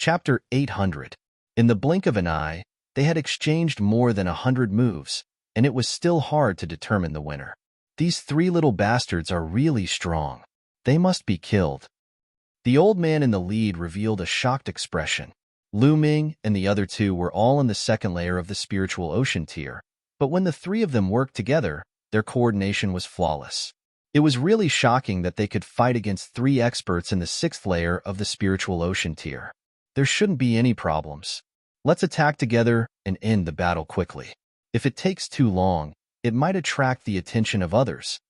Chapter 800. In the blink of an eye, they had exchanged more than 100 moves, and it was still hard to determine the winner. These three little bastards are really strong. They must be killed. The old man in the lead revealed a shocked expression. Lu Ming and the other two were all in the second layer of the spiritual ocean tier, but when the three of them worked together, their coordination was flawless. It was really shocking that they could fight against three experts in the sixth layer of the spiritual ocean tier. There shouldn't be any problems. Let's attack together and end the battle quickly. If it takes too long, it might attract the attention of others.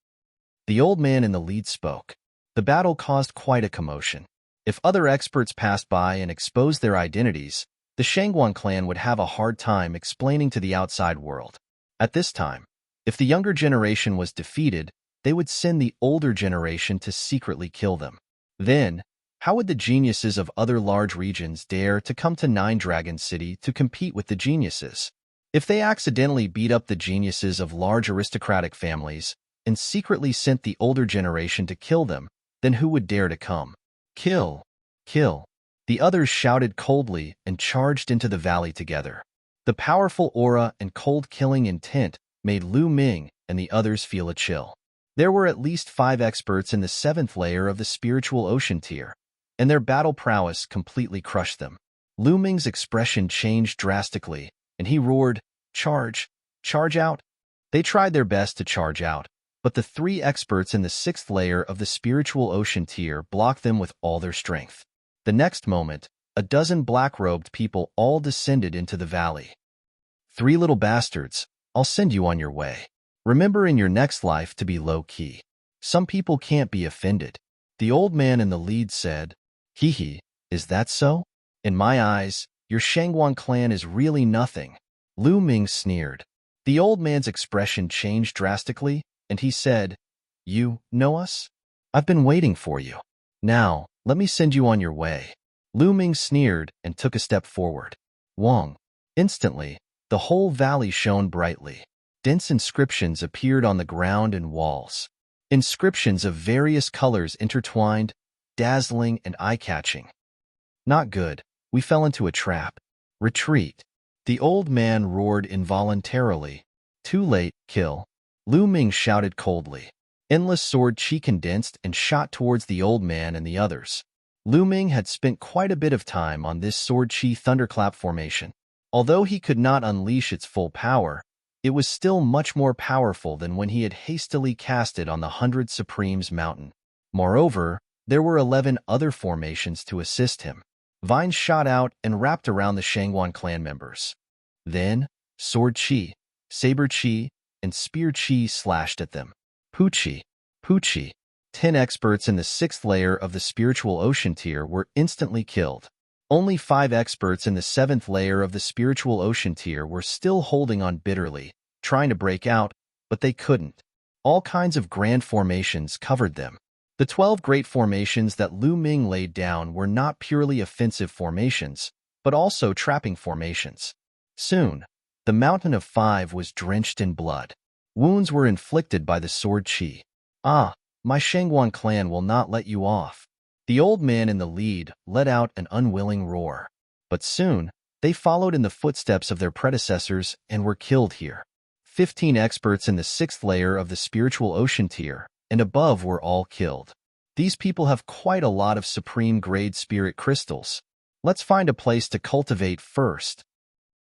The old man in the lead spoke. The battle caused quite a commotion. If other experts passed by and exposed their identities, the Shangguan clan would have a hard time explaining to the outside world. At this time, if the younger generation was defeated, they would send the older generation to secretly kill them. Then, how would the geniuses of other large regions dare to come to Nine Dragon City to compete with the geniuses? If they accidentally beat up the geniuses of large aristocratic families and secretly sent the older generation to kill them, then who would dare to come? Kill! Kill! The others shouted coldly and charged into the valley together. The powerful aura and cold-killing intent made Lu Ming and the others feel a chill. There were at least 5 experts in the 7th layer of the spiritual ocean tier, and their battle prowess completely crushed them. Lu Ming's expression changed drastically, and he roared, "Charge! Charge out!" They tried their best to charge out, but the 3 experts in the 6th layer of the spiritual ocean tier blocked them with all their strength. The next moment, a dozen black-robed people all descended into the valley. "3 little bastards, I'll send you on your way. Remember in your next life to be low-key. Some people can't be offended." The old man in the lead said, "Hee hee, is that so? In my eyes, your Shangguan clan is really nothing." Lu Ming sneered. The old man's expression changed drastically, and he said, "You know us? I've been waiting for you. Now, let me send you on your way." Lu Ming sneered and took a step forward. Wong. Instantly, the whole valley shone brightly. Dense inscriptions appeared on the ground and walls. Inscriptions of various colors intertwined, dazzling and eye-catching. "Not good. We fell into a trap. Retreat." The old man roared involuntarily. "Too late, kill." Lu Ming shouted coldly. Endless sword chi condensed and shot towards the old man and the others. Lu Ming had spent quite a bit of time on this sword chi thunderclap formation. Although he could not unleash its full power, it was still much more powerful than when he had hastily cast it on the 100 Supremes mountain. Moreover, there were 11 other formations to assist him. Vines shot out and wrapped around the Shangguan clan members. Then, sword chi, saber chi, and spear chi slashed at them. Poochie, Poochie. 10 experts in the 6th layer of the spiritual ocean tier were instantly killed. Only 5 experts in the 7th layer of the spiritual ocean tier were still holding on bitterly, trying to break out, but they couldn't. All kinds of grand formations covered them. The 12 great formations that Lu Ming laid down were not purely offensive formations, but also trapping formations. Soon, the mountain of 5 was drenched in blood. Wounds were inflicted by the sword chi. "Ah, my Shangguan clan will not let you off." The old man in the lead let out an unwilling roar. But soon, they followed in the footsteps of their predecessors and were killed here. 15 experts in the 6th layer of the spiritual ocean tier and above were all killed. These people have quite a lot of supreme-grade spirit crystals. Let's find a place to cultivate first.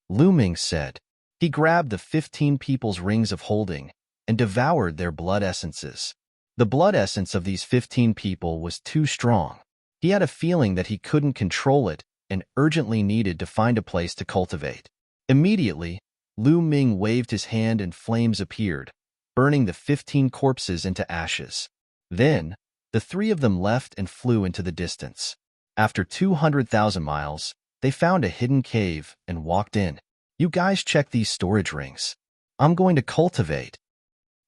Lu Ming said. He grabbed the 15 people's rings of holding and devoured their blood essences. The blood essence of these 15 people was too strong. He had a feeling that he couldn't control it and urgently needed to find a place to cultivate. Immediately, Lu Ming waved his hand and flames appeared, burning the 15 corpses into ashes. Then, the 3 of them left and flew into the distance. After 200,000 miles, they found a hidden cave and walked in. "You guys check these storage rings. I'm going to cultivate."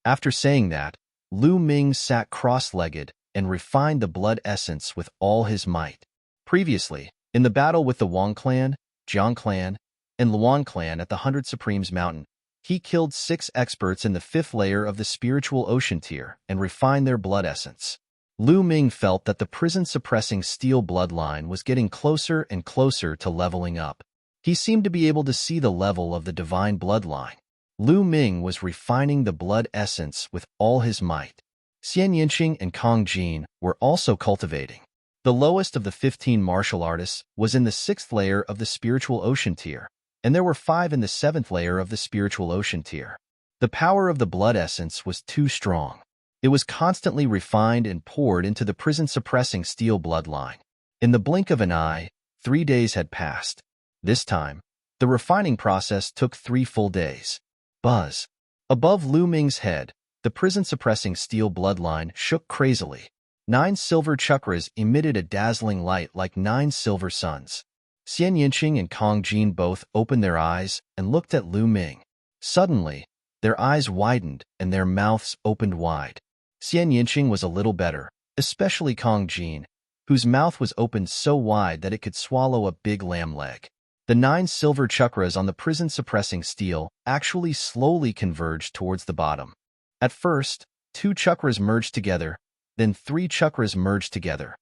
After saying that, Lu Ming sat cross-legged and refined the blood essence with all his might. Previously, in the battle with the Wang clan, Jiang clan, and Luan clan at the 100 Supremes mountain, he killed 6 experts in the 5th layer of the spiritual ocean tier and refined their blood essence. Lu Ming felt that the prison-suppressing steel bloodline was getting closer and closer to leveling up. He seemed to be able to see the level of the divine bloodline. Lu Ming was refining the blood essence with all his might. Xian Yinqing and Kong Jin were also cultivating. The lowest of the 15 martial artists was in the 6th layer of the spiritual ocean tier, and there were 5 in the 7th layer of the spiritual ocean tier. The power of the blood essence was too strong. It was constantly refined and poured into the prison-suppressing steel bloodline. In the blink of an eye, 3 days had passed. This time, the refining process took 3 full days. Buzz. Above Lu Ming's head, the prison-suppressing steel bloodline shook crazily. 9 silver chakras emitted a dazzling light like 9 silver suns. Xian Yinqing and Kong Jin both opened their eyes and looked at Lu Ming. Suddenly, their eyes widened and their mouths opened wide. Xian Yinqing was a little better, especially Kong Jin, whose mouth was opened so wide that it could swallow a big lamb leg. The 9 silver chakras on the prison-suppressing steel actually slowly converged towards the bottom. At first, 2 chakras merged together, then 3 chakras merged together.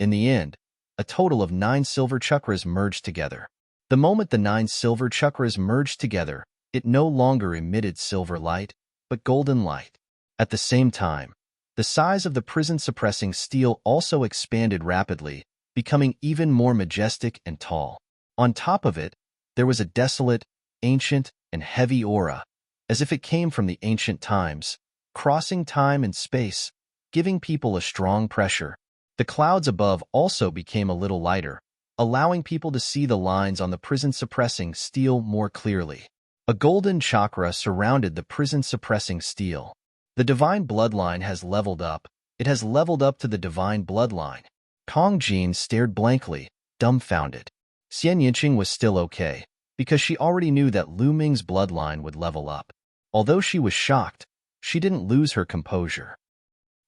In the end, a total of 9 silver chakras merged together. The moment the 9 silver chakras merged together, it no longer emitted silver light, but golden light. At the same time, the size of the prison-suppressing steel also expanded rapidly, becoming even more majestic and tall. On top of it, there was a desolate, ancient, and heavy aura, as if it came from the ancient times, crossing time and space, giving people a strong pressure. The clouds above also became a little lighter, allowing people to see the lines on the prison-suppressing steel more clearly. A golden chakra surrounded the prison-suppressing steel. The divine bloodline has leveled up. It has leveled up to the divine bloodline. Kong Jin stared blankly, dumbfounded. Xian Yinqing was still okay, because she already knew that Lu Ming's bloodline would level up. Although she was shocked, she didn't lose her composure.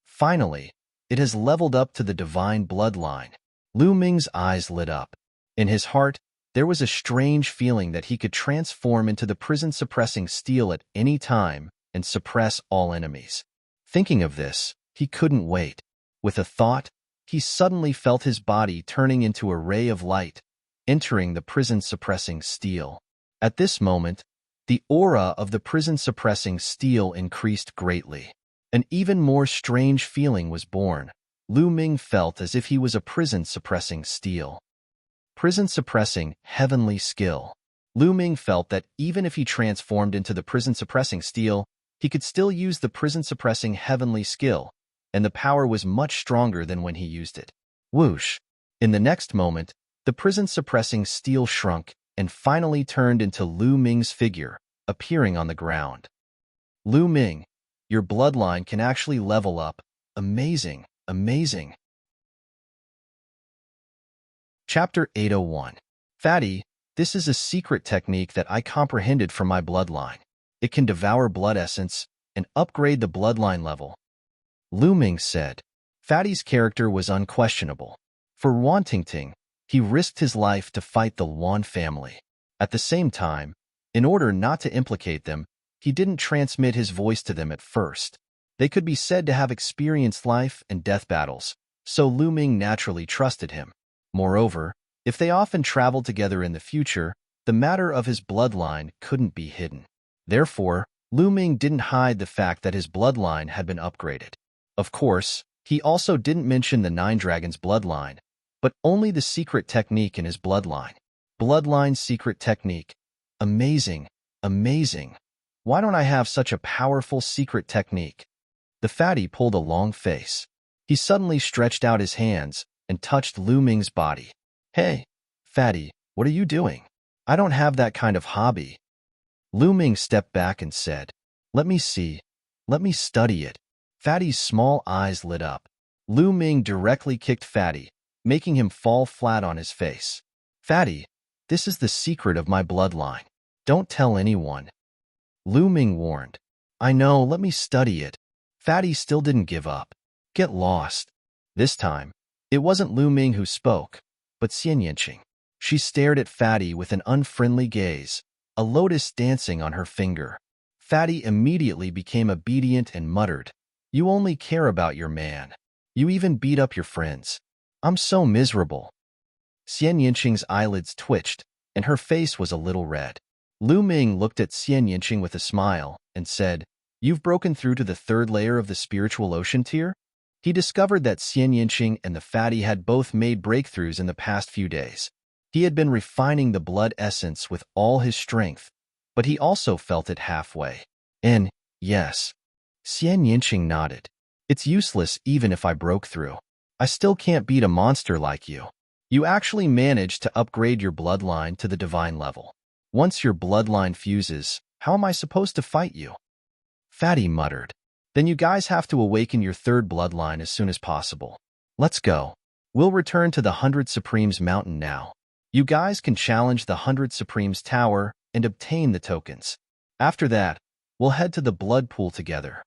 Finally, it has leveled up to the divine bloodline. Lu Ming's eyes lit up. In his heart, there was a strange feeling that he could transform into the prison-suppressing steel at any time and suppress all enemies. Thinking of this, he couldn't wait. With a thought, he suddenly felt his body turning into a ray of light, entering the prison-suppressing steel. At this moment, the aura of the prison-suppressing steel increased greatly. An even more strange feeling was born. Lu Ming felt as if he was a prison-suppressing steel. Prison-suppressing heavenly skill. Lu Ming felt that even if he transformed into the prison-suppressing steel, he could still use the prison-suppressing heavenly skill, and the power was much stronger than when he used it. Whoosh! In the next moment, the prison-suppressing steel shrunk and finally turned into Lu Ming's figure, appearing on the ground. Lu Ming, your bloodline can actually level up. Amazing, amazing. Chapter 801. Fatty, this is a secret technique that I comprehended from my bloodline. It can devour blood essence and upgrade the bloodline level. Lu Ming said. Fatty's character was unquestionable. For Wantingting, he risked his life to fight the Luan family. At the same time, in order not to implicate them, he didn't transmit his voice to them at first. They could be said to have experienced life and death battles, so Lu Ming naturally trusted him. Moreover, if they often traveled together in the future, the matter of his bloodline couldn't be hidden. Therefore, Lu Ming didn't hide the fact that his bloodline had been upgraded. Of course, he also didn't mention the Nine Dragons bloodline, but only the secret technique in his bloodline. Bloodline secret technique. Amazing, amazing. Why don't I have such a powerful secret technique? The fatty pulled a long face. He suddenly stretched out his hands and touched Lu Ming's body. Hey, fatty, what are you doing? I don't have that kind of hobby. Lu Ming stepped back and said, Let me see. Let me study it. Fatty's small eyes lit up. Lu Ming directly kicked Fatty, making him fall flat on his face. Fatty, this is the secret of my bloodline. Don't tell anyone. Lu Ming warned. I know, let me study it. Fatty still didn't give up. Get lost. This time, it wasn't Lu Ming who spoke, but Xian Yinqing. She stared at Fatty with an unfriendly gaze, a lotus dancing on her finger. Fatty immediately became obedient and muttered, You only care about your man. You even beat up your friends. I'm so miserable. Xian Yinqing's eyelids twitched, and her face was a little red. Lu Ming looked at Xian Yinqing with a smile and said, You've broken through to the third layer of the spiritual ocean tier? He discovered that Xian Yinqing and the fatty had both made breakthroughs in the past few days. He had been refining the blood essence with all his strength, but he also felt it halfway. And, yes. Xian Yinqing nodded. It's useless even if I broke through. I still can't beat a monster like you. You actually managed to upgrade your bloodline to the divine level. Once your bloodline fuses, how am I supposed to fight you? Fatty muttered. Then you guys have to awaken your third bloodline as soon as possible. Let's go. We'll return to the 100 Supremes Mountain now. You guys can challenge the 100 Supremes Tower and obtain the tokens. After that, we'll head to the blood pool together.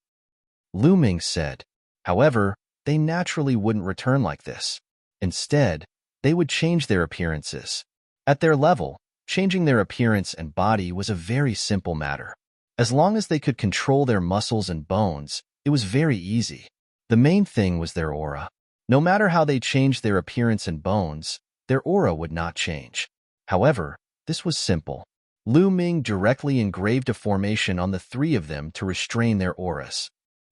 Lu Ming said. However, they naturally wouldn't return like this. Instead, they would change their appearances. At their level, changing their appearance and body was a very simple matter. As long as they could control their muscles and bones, it was very easy. The main thing was their aura. No matter how they changed their appearance and bones, their aura would not change. However, this was simple. Lu Ming directly engraved a formation on the three of them to restrain their auras.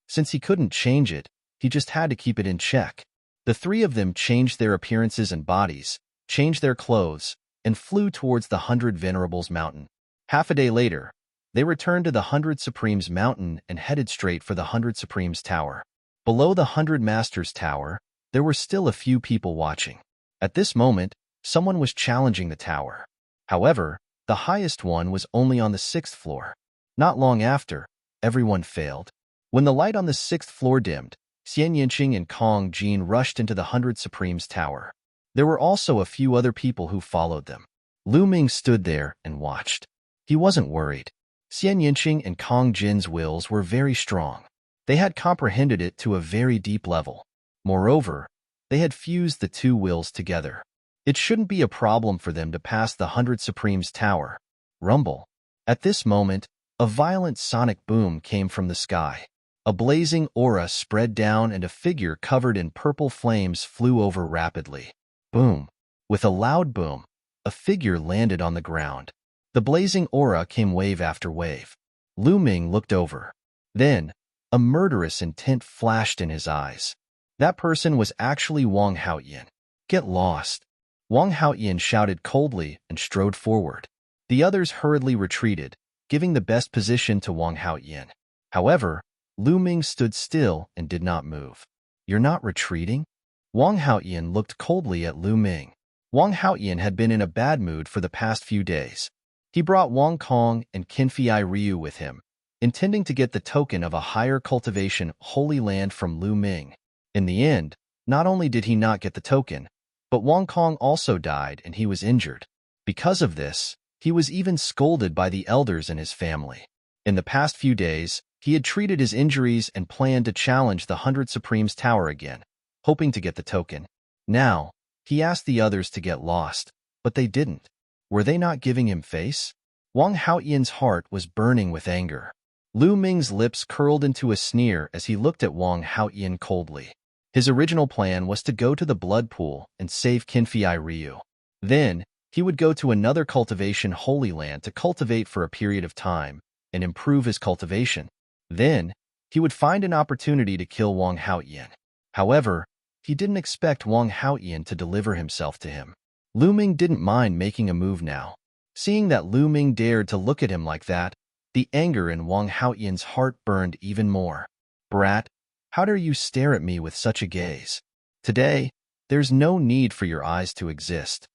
Since he couldn't change it, he just had to keep it in check. The three of them changed their appearances and bodies, changed their clothes, and flew towards the 100 Venerables Mountain. Half a day later, they returned to the 100 Supremes Mountain and headed straight for the 100 Supremes Tower. Below the 100 Masters Tower, there were still a few people watching. At this moment, someone was challenging the tower. However, the highest one was only on the 6th floor. Not long after, everyone failed. When the light on the 6th floor dimmed, Xian Yinqing and Kong Jin rushed into the 100 Supremes Tower. There were also a few other people who followed them. Lu Ming stood there and watched. He wasn't worried. Xian Yinqing and Kong Jin's wills were very strong. They had comprehended it to a very deep level. Moreover, they had fused the two wills together. It shouldn't be a problem for them to pass the 100 Supremes Tower. Rumble. At this moment, a violent sonic boom came from the sky. A blazing aura spread down and a figure covered in purple flames flew over rapidly. Boom. With a loud boom, a figure landed on the ground. The blazing aura came wave after wave. Lu Ming looked over. Then, a murderous intent flashed in his eyes. That person was actually Wang Haoyan. Get lost. Wang Haoyan shouted coldly and strode forward. The others hurriedly retreated, giving the best position to Wang Haoyan. However, Lu Ming stood still and did not move. You're not retreating? Wang Haoyan looked coldly at Lu Ming. Wang Haoyan had been in a bad mood for the past few days. He brought Wang Kong and Qinfei Ryu with him, intending to get the token of a higher cultivation holy land from Lu Ming. In the end, not only did he not get the token, but Wang Kong also died and he was injured. Because of this, he was even scolded by the elders in his family. In the past few days, he had treated his injuries and planned to challenge the 100 Supremes Tower again, hoping to get the token. Now, he asked the others to get lost, but they didn't. Were they not giving him face? Wang Haoyan's heart was burning with anger. Lu Ming's lips curled into a sneer as he looked at Wang Haoyan coldly. His original plan was to go to the blood pool and save Qinfei Ryu. Then, he would go to another cultivation holy land to cultivate for a period of time and improve his cultivation. Then, he would find an opportunity to kill Wang Haoyan. However, he didn't expect Wang Haoyan to deliver himself to him. Lu Ming didn't mind making a move now. Seeing that Lu Ming dared to look at him like that, the anger in Wang Haoyan's heart burned even more. Brat, how dare you stare at me with such a gaze? Today, there's no need for your eyes to exist.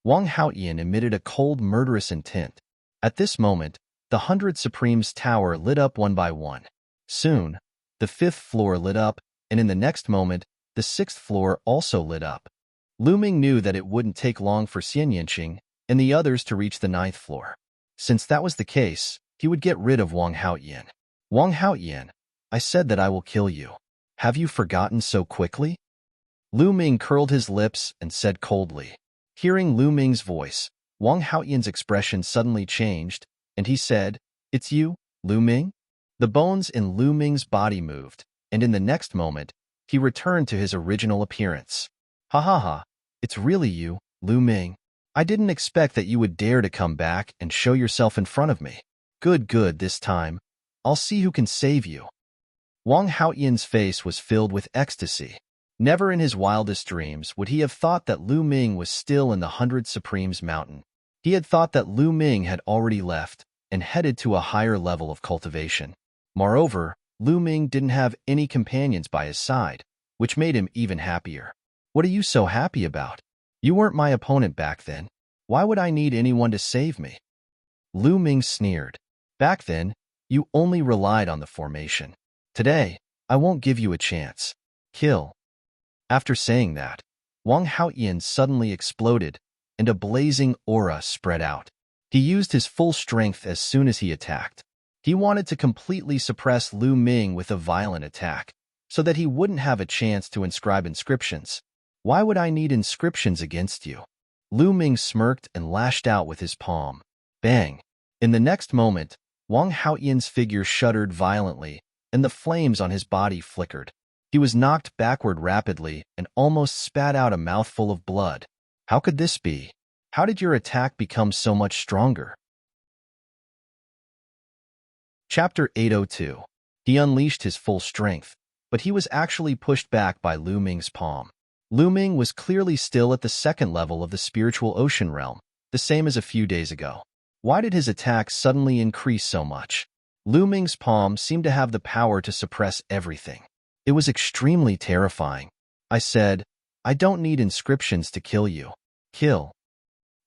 Wang Haoyan emitted a cold, murderous intent. At this moment, the 100 Supremes Tower lit up one by one. Soon, the 5th floor lit up, and in the next moment, the 6th floor also lit up. Lu Ming knew that it wouldn't take long for Xian Yinqing and the others to reach the 9th floor. Since that was the case, he would get rid of Wang Haoyan. Wang Haoyan, I said that I will kill you. Have you forgotten so quickly? Lu Ming curled his lips and said coldly. Hearing Lu Ming's voice, Wang Haoyan's expression suddenly changed, and he said, It's you, Lu Ming? The bones in Lu Ming's body moved, and in the next moment, he returned to his original appearance. Ha ha ha, it's really you, Lu Ming. I didn't expect that you would dare to come back and show yourself in front of me. Good, this time. I'll see who can save you. Wang Haoyan's face was filled with ecstasy. Never in his wildest dreams would he have thought that Lu Ming was still in the 100 Supremes Mountain. He had thought that Lu Ming had already left and headed to a higher level of cultivation. Moreover, Lu Ming didn't have any companions by his side, which made him even happier. What are you so happy about? You weren't my opponent back then. Why would I need anyone to save me? Lu Ming sneered. Back then, you only relied on the formation. Today, I won't give you a chance. Kill. After saying that, Wang Haoyan suddenly exploded, and a blazing aura spread out. He used his full strength as soon as he attacked. He wanted to completely suppress Lu Ming with a violent attack, so that he wouldn't have a chance to inscribe inscriptions. Why would I need inscriptions against you? Lu Ming smirked and lashed out with his palm. Bang! In the next moment, Wang Haoyan's figure shuddered violently, and the flames on his body flickered. He was knocked backward rapidly and almost spat out a mouthful of blood. How could this be? How did your attack become so much stronger? Chapter 802. He unleashed his full strength, but he was actually pushed back by Lu Ming's palm. Lu Ming was clearly still at the second level of the spiritual ocean realm, the same as a few days ago. Why did his attack suddenly increase so much? Lu Ming's palm seemed to have the power to suppress everything. It was extremely terrifying. I said, I don't need inscriptions to kill you. Kill.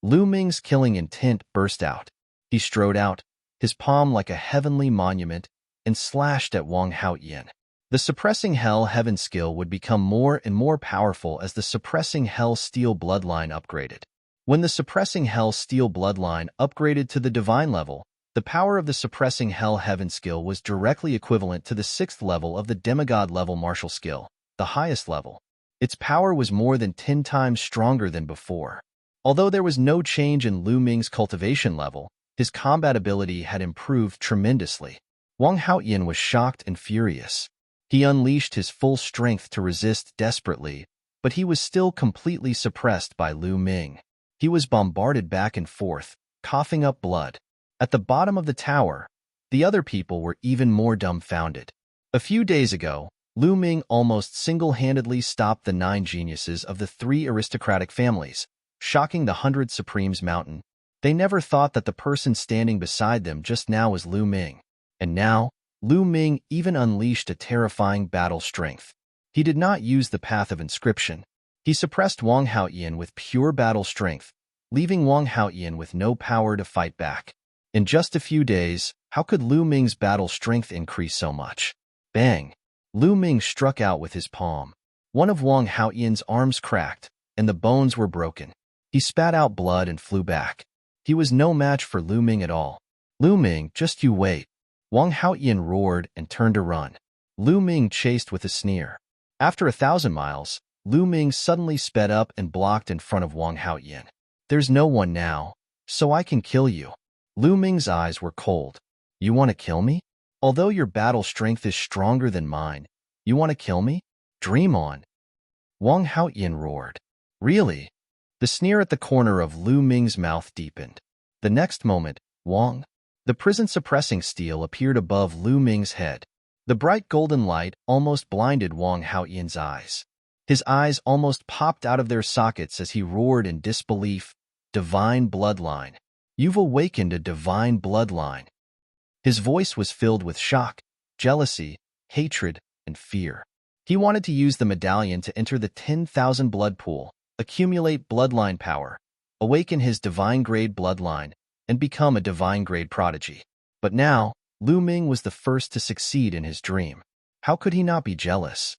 Lu Ming's killing intent burst out. He strode out, his palm like a heavenly monument, and slashed at Wang Haoyan. The suppressing hell heaven skill would become more and more powerful as the suppressing hell steel bloodline upgraded. When the suppressing hell steel bloodline upgraded to the divine level, the power of the suppressing hell heaven skill was directly equivalent to the 6th level of the demigod level martial skill, the highest level. Its power was more than 10 times stronger than before. Although there was no change in Lu Ming's cultivation level, his combat ability had improved tremendously. Wang Haoyan was shocked and furious. He unleashed his full strength to resist desperately, but he was still completely suppressed by Lu Ming. He was bombarded back and forth, coughing up blood. At the bottom of the tower, the other people were even more dumbfounded. A few days ago, Lu Ming almost single-handedly stopped the 9 geniuses of the 3 aristocratic families, shocking the 100 Supremes Mountain. They never thought that the person standing beside them just now was Lu Ming. And now, Lu Ming even unleashed a terrifying battle strength. He did not use the path of inscription. He suppressed Wang Haoyan with pure battle strength, leaving Wang Haoyan with no power to fight back. In just a few days, how could Lu Ming's battle strength increase so much? Bang! Lu Ming struck out with his palm. One of Wang Haoyan's arms cracked, and the bones were broken. He spat out blood and flew back. He was no match for Lu Ming at all. Lu Ming, just you wait. Wang Haoyan roared and turned to run. Lu Ming chased with a sneer. After 1,000 miles, Lu Ming suddenly sped up and blocked in front of Wang Haoyan. There's no one now, so I can kill you. Lu Ming's eyes were cold. You want to kill me? Although your battle strength is stronger than mine, you want to kill me? Dream on. Wang Haoyan roared. Really? The sneer at the corner of Lu Ming's mouth deepened. The next moment, Wang, the prison-suppressing steel appeared above Lu Ming's head. The bright golden light almost blinded Wang Haoyan's eyes. His eyes almost popped out of their sockets as he roared in disbelief, Divine bloodline. You've awakened a divine bloodline. His voice was filled with shock, jealousy, hatred, and fear. He wanted to use the medallion to enter the 10,000 blood pool, accumulate bloodline power, awaken his divine-grade bloodline, and become a divine-grade prodigy. But now, Lu Ming was the first to succeed in his dream. How could he not be jealous?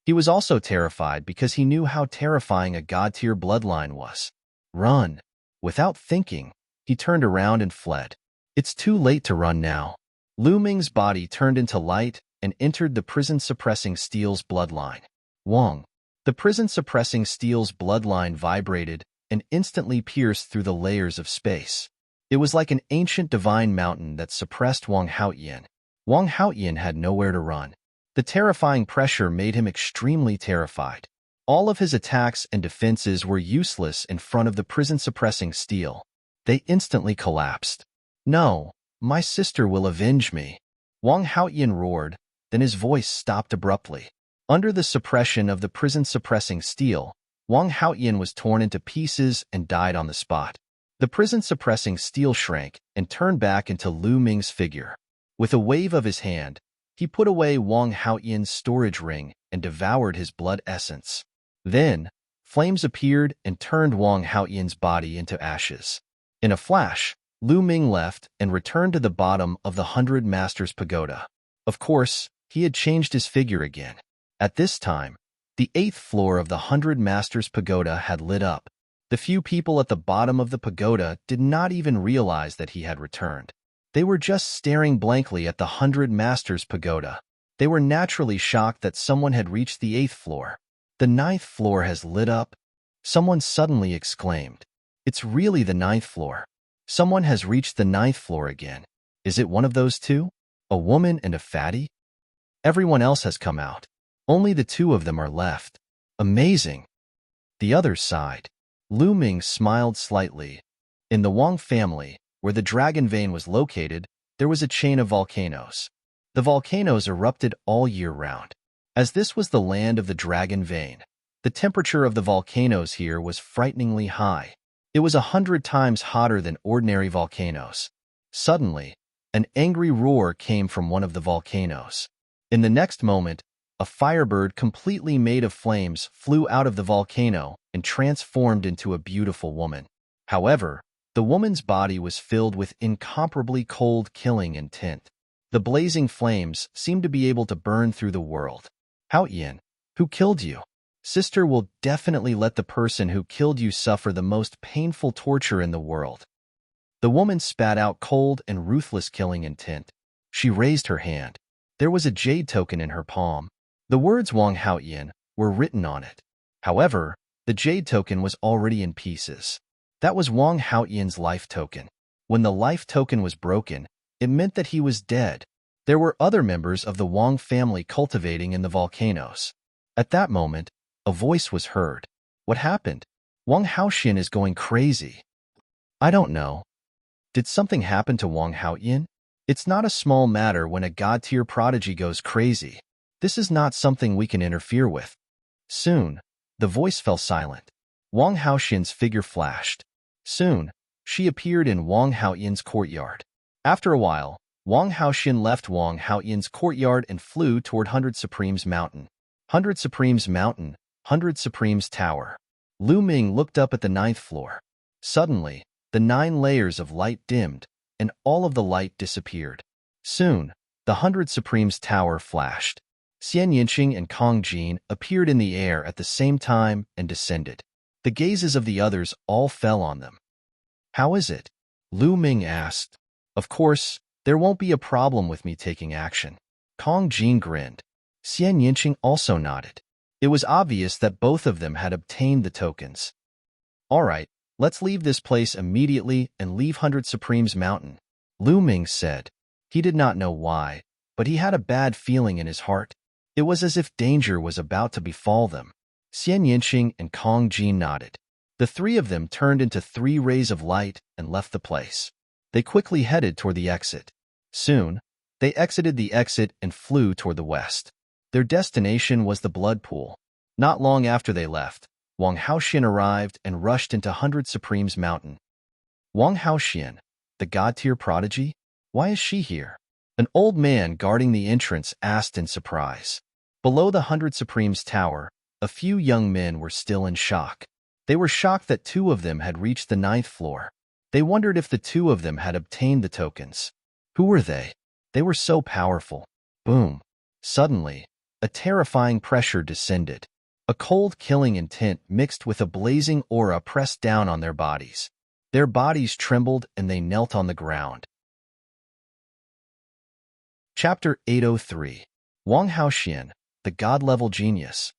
He was also terrified because he knew how terrifying a god-tier bloodline was. Run. Without thinking, he turned around and fled. It's too late to run now. Lu Ming's body turned into light and entered the prison-suppressing steel's bloodline. Wang. The prison-suppressing steel's bloodline vibrated and instantly pierced through the layers of space. It was like an ancient divine mountain that suppressed Wang Haoyan. Wang Haoyan had nowhere to run. The terrifying pressure made him extremely terrified. All of his attacks and defenses were useless in front of the prison-suppressing steel. They instantly collapsed. "No, my sister will avenge me," Wang Haoyan roared, then his voice stopped abruptly. Under the suppression of the prison-suppressing steel, Wang Haoyan was torn into pieces and died on the spot. The prison-suppressing steel shrank and turned back into Lu Ming's figure. With a wave of his hand, he put away Wang Haoyan's storage ring and devoured his blood essence. Then, flames appeared and turned Wang Haoyan's body into ashes. In a flash, Lu Ming left and returned to the bottom of the 100 Masters Pagoda. Of course, he had changed his figure again. At this time, the 8th floor of the 100 Masters Pagoda had lit up. The few people at the bottom of the pagoda did not even realize that he had returned. They were just staring blankly at the 100 Masters Pagoda. They were naturally shocked that someone had reached the 8th floor. "The 9th floor has lit up," someone suddenly exclaimed. "It's really the 9th floor. Someone has reached the 9th floor again. Is it one of those two? A woman and a fatty? Everyone else has come out. Only the two of them are left. Amazing." The others sighed. Lu Ming smiled slightly. In the Wang family, where the dragon vein was located, there was a chain of volcanoes. The volcanoes erupted all year round. As this was the land of the dragon vein, the temperature of the volcanoes here was frighteningly high. It was 100 times hotter than ordinary volcanoes. Suddenly, an angry roar came from one of the volcanoes. In the next moment, a firebird completely made of flames flew out of the volcano and transformed into a beautiful woman. However, the woman's body was filled with incomparably cold killing intent. The blazing flames seemed to be able to burn through the world. "Haoyan, who killed you? Sister will definitely let the person who killed you suffer the most painful torture in the world." The woman spat out cold and ruthless killing intent. She raised her hand. There was a jade token in her palm. The words Wang Haoyan were written on it. However, the jade token was already in pieces. That was Wang Haoyan's life token. When the life token was broken, it meant that he was dead. There were other members of the Wang family cultivating in the volcanoes. At that moment, a voice was heard. "What happened? Wang Haoyan is going crazy." "I don't know. Did something happen to Wang Haoyan? It's not a small matter when a god-tier prodigy goes crazy. This is not something we can interfere with." Soon, the voice fell silent. Wang Haoyan's figure flashed. Soon, she appeared in Wang Haoyan's courtyard. After a while, Wang Haoyan left Wang Haoyan's courtyard and flew toward 100 Supremes Mountain. 100 Supremes Mountain, 100 Supremes Tower. Lu Ming looked up at the 9th floor. Suddenly, the 9 layers of light dimmed, and all of the light disappeared. Soon, the 100 Supremes Tower flashed. Xian Yinqing and Kong Jin appeared in the air at the same time and descended. The gazes of the others all fell on them. "How is it?" Lu Ming asked. "Of course, there won't be a problem with me taking action." Kong Jin grinned. Xian Yinqing also nodded. It was obvious that both of them had obtained the tokens. "All right, let's leave this place immediately and leave 100 Supremes Mountain," Lu Ming said. He did not know why, but he had a bad feeling in his heart. It was as if danger was about to befall them. Xian Yinqing and Kong Jin nodded. The three of them turned into 3 rays of light and left the place. They quickly headed toward the exit. Soon, they exited the exit and flew toward the west. Their destination was the blood pool. Not long after they left, Wang Haoyan arrived and rushed into 100 Supremes Mountain. "Wang Haoyan, the god-tier prodigy? Why is she here?" An old man guarding the entrance asked in surprise. Below the 100 Supremes Tower, a few young men were still in shock. They were shocked that 2 of them had reached the 9th floor. They wondered if the 2 of them had obtained the tokens. Who were they? They were so powerful. Boom. Suddenly, a terrifying pressure descended. A cold killing intent mixed with a blazing aura pressed down on their bodies. Their bodies trembled and they knelt on the ground. Chapter 803. Wang Haoyan, the God-level genius.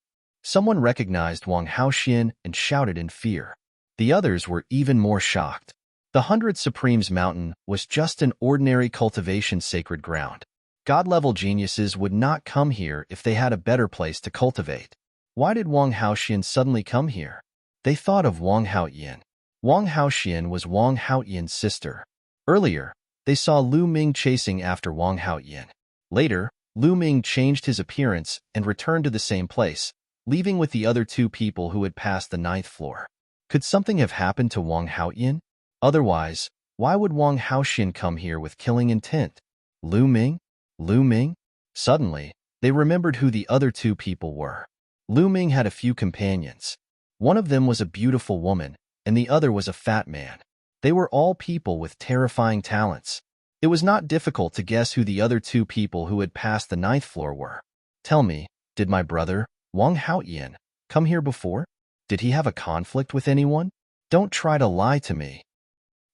Someone recognized Wang Haoyan and shouted in fear. The others were even more shocked. The 100 Supremes Mountain was just an ordinary cultivation sacred ground. God-level geniuses would not come here if they had a better place to cultivate. Why did Wang Haoxian suddenly come here? They thought of Wang Haoyan. Wang Haoxian was Wang Haoyan's sister. Earlier, they saw Lu Ming chasing after Wang Haoyan. Later, Lu Ming changed his appearance and returned to the same place, leaving with the other two people who had passed the 9th floor. Could something have happened to Wang Haoyan? Otherwise, why would Wang Haoxian come here with killing intent? Lu Ming? Lu Ming? Suddenly, they remembered who the other two people were. Lu Ming had a few companions. One of them was a beautiful woman, and the other was a fat man. They were all people with terrifying talents. It was not difficult to guess who the other two people who had passed the 9th floor were. Tell me, did my brother, Wang Haoyan, come here before? Did he have a conflict with anyone? Don't try to lie to me.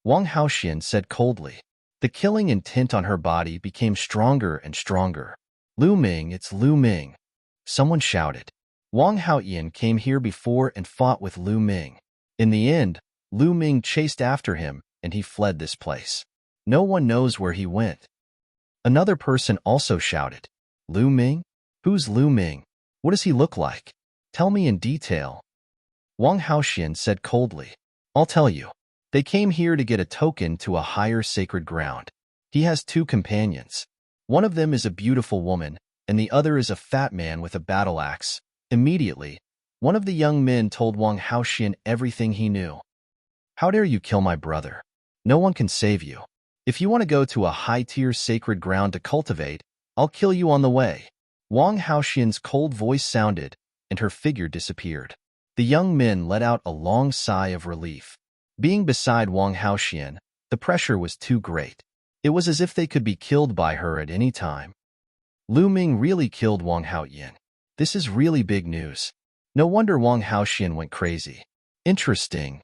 Wang Haoxian said coldly. The killing intent on her body became stronger and stronger. Lu Ming, it's Lu Ming. Someone shouted. Wang Haoyan came here before and fought with Lu Ming. In the end, Lu Ming chased after him, and he fled this place. No one knows where he went. Another person also shouted. Lu Ming? Who's Lu Ming? What does he look like? Tell me in detail. Wang Haoxian said coldly. I'll tell you. They came here to get a token to a higher sacred ground. He has two companions. One of them is a beautiful woman, and the other is a fat man with a battle axe. Immediately, one of the young men told Wang Haoxian everything he knew. How dare you kill my brother? No one can save you. If you want to go to a high-tier sacred ground to cultivate, I'll kill you on the way. Wang Haoxian's cold voice sounded, and her figure disappeared. The young men let out a long sigh of relief. Being beside Wang Haoxian, the pressure was too great. It was as if they could be killed by her at any time. Lu Ming really killed Wang Haoyan. This is really big news. No wonder Wang Haoxian went crazy. Interesting.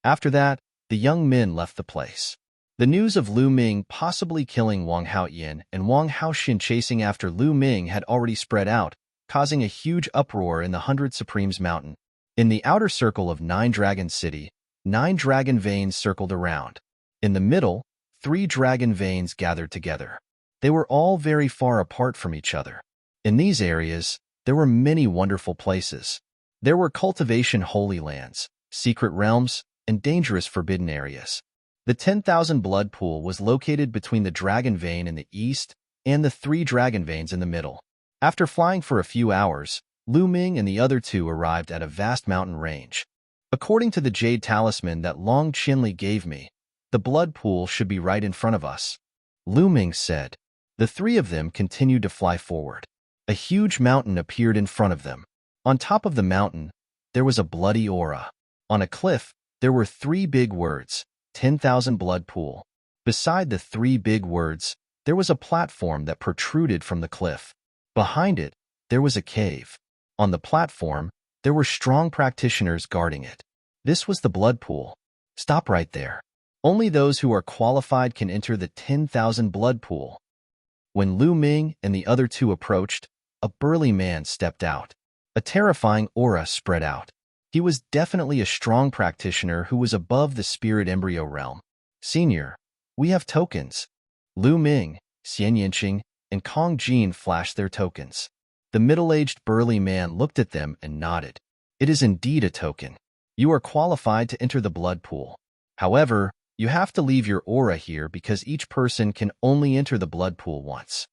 After that, the young men left the place. The news of Lu Ming possibly killing Wang Haoyan and Wang Haoxian chasing after Lu Ming had already spread out, causing a huge uproar in the 100 Supremes Mountain. In the outer circle of 9 Dragon City, 9 dragon veins circled around. In the middle, 3 dragon veins gathered together. They were all very far apart from each other. In these areas, there were many wonderful places. There were cultivation holy lands, secret realms, and dangerous forbidden areas. The 10,000 blood pool was located between the dragon vein in the east and the 3 dragon veins in the middle. After flying for a few hours, Lu Ming and the other two arrived at a vast mountain range. According to the jade talisman that Long Qinli gave me, the blood pool should be right in front of us. Lu Ming said. The 3 of them continued to fly forward. A huge mountain appeared in front of them. On top of the mountain, there was a bloody aura. On a cliff, there were 3 big words, 10,000 blood pool. Beside the 3 big words, there was a platform that protruded from the cliff. Behind it, there was a cave. On the platform, there were strong practitioners guarding it. This was the blood pool. Stop right there. Only those who are qualified can enter the 10,000 blood pool. When Lu Ming and the other two approached, a burly man stepped out. A terrifying aura spread out. He was definitely a strong practitioner who was above the spirit embryo realm. Senior, we have tokens. Lu Ming, Xian Yinqing, and Kong Jin flashed their tokens. The middle-aged burly man looked at them and nodded. It is indeed a token. You are qualified to enter the blood pool. However, you have to leave your aura here because each person can only enter the blood pool once.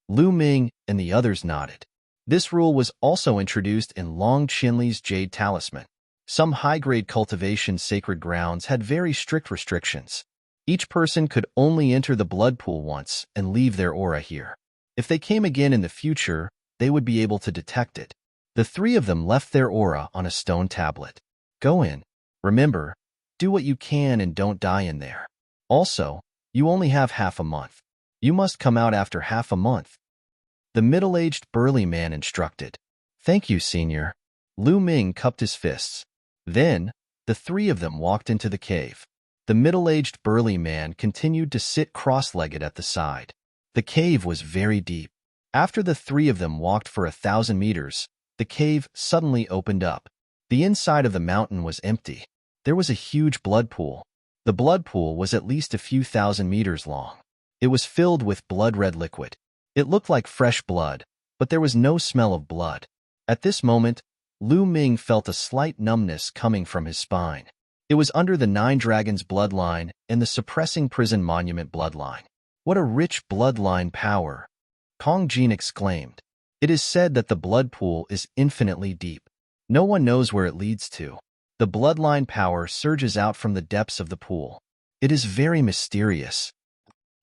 Lu Ming and the others nodded. This rule was also introduced in Long Qinli's jade talisman. Some high-grade cultivation sacred grounds had very strict restrictions. Each person could only enter the blood pool once and leave their aura here. If they came again in the future, they would be able to detect it. The 3 of them left their aura on a stone tablet. Go in. Remember, do what you can and don't die in there. Also, you only have half a month. You must come out after half a month. The middle-aged burly man instructed. Thank you, senior. Lu Ming cupped his fists. Then, the 3 of them walked into the cave. The middle-aged burly man continued to sit cross-legged at the side. The cave was very deep. After the 3 of them walked for 1,000 meters, the cave suddenly opened up. The inside of the mountain was empty. There was a huge blood pool. The blood pool was at least a few thousand meters long. It was filled with blood-red liquid. It looked like fresh blood, but there was no smell of blood. At this moment, Lu Ming felt a slight numbness coming from his spine. It was under the Nine Dragons bloodline and the suppressing prison monument bloodline. What a rich bloodline power! Kong Jin exclaimed. It is said that the blood pool is infinitely deep. No one knows where it leads to. The bloodline power surges out from the depths of the pool. It is very mysterious.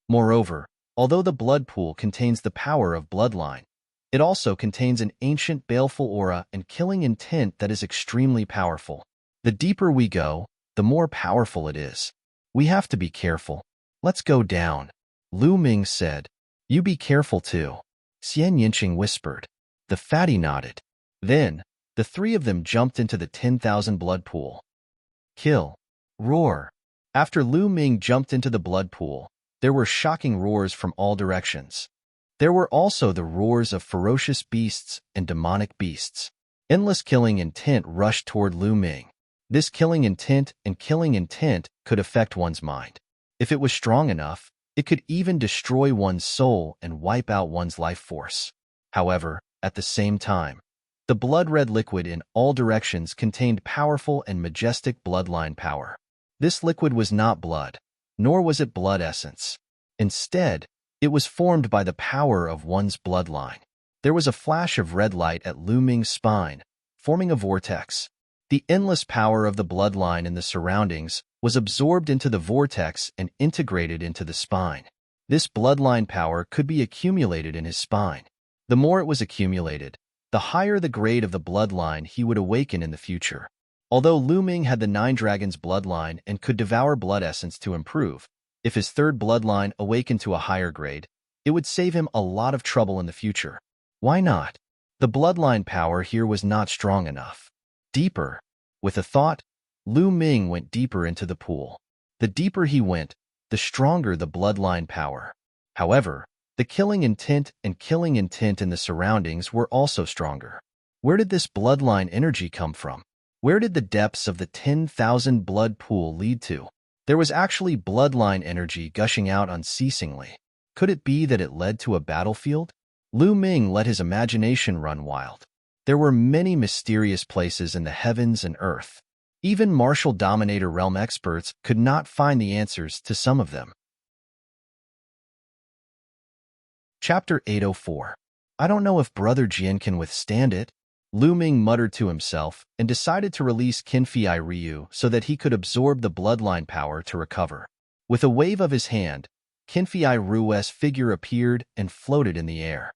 Moreover, although the blood pool contains the power of bloodline, it also contains an ancient baleful aura and killing intent that is extremely powerful. The deeper we go, the more powerful it is. We have to be careful. Let's go down, Lu Ming said. You be careful too, Xian Yinqing whispered. The fatty nodded. Then, the three of them jumped into the 10,000 blood pool. Kill. Roar. After Lu Ming jumped into the blood pool, there were shocking roars from all directions. There were also the roars of ferocious beasts and demonic beasts. Endless killing intent rushed toward Lu Ming. This killing intent could affect one's mind. If it was strong enough, it could even destroy one's soul and wipe out one's life force. However, at the same time, the blood-red liquid in all directions contained powerful and majestic bloodline power. This liquid was not blood, nor was it blood essence. Instead, it was formed by the power of one's bloodline. There was a flash of red light at Lu Ming's spine, forming a vortex. The endless power of the bloodline in the surroundings was absorbed into the vortex and integrated into the spine. This bloodline power could be accumulated in his spine. The more it was accumulated, the higher the grade of the bloodline he would awaken in the future. Although Lu Ming had the Nine Dragons bloodline and could devour blood essence to improve, if his third bloodline awakened to a higher grade, it would save him a lot of trouble in the future. Why not? The bloodline power here was not strong enough. Deeper. With a thought, Lu Ming went deeper into the pool. The deeper he went, the stronger the bloodline power. However, the killing intent in the surroundings were also stronger. Where did this bloodline energy come from? Where did the depths of the 10,000 blood pool lead to? There was actually bloodline energy gushing out unceasingly. Could it be that it led to a battlefield? Lu Ming let his imagination run wild. There were many mysterious places in the heavens and earth. Even martial dominator realm experts could not find the answers to some of them. Chapter 804. I don't know if Brother Jian can withstand it, Lu Ming muttered to himself and decided to release Qinfei Ryu so that he could absorb the bloodline power to recover. With a wave of his hand, Qinfei Ryu's figure appeared and floated in the air.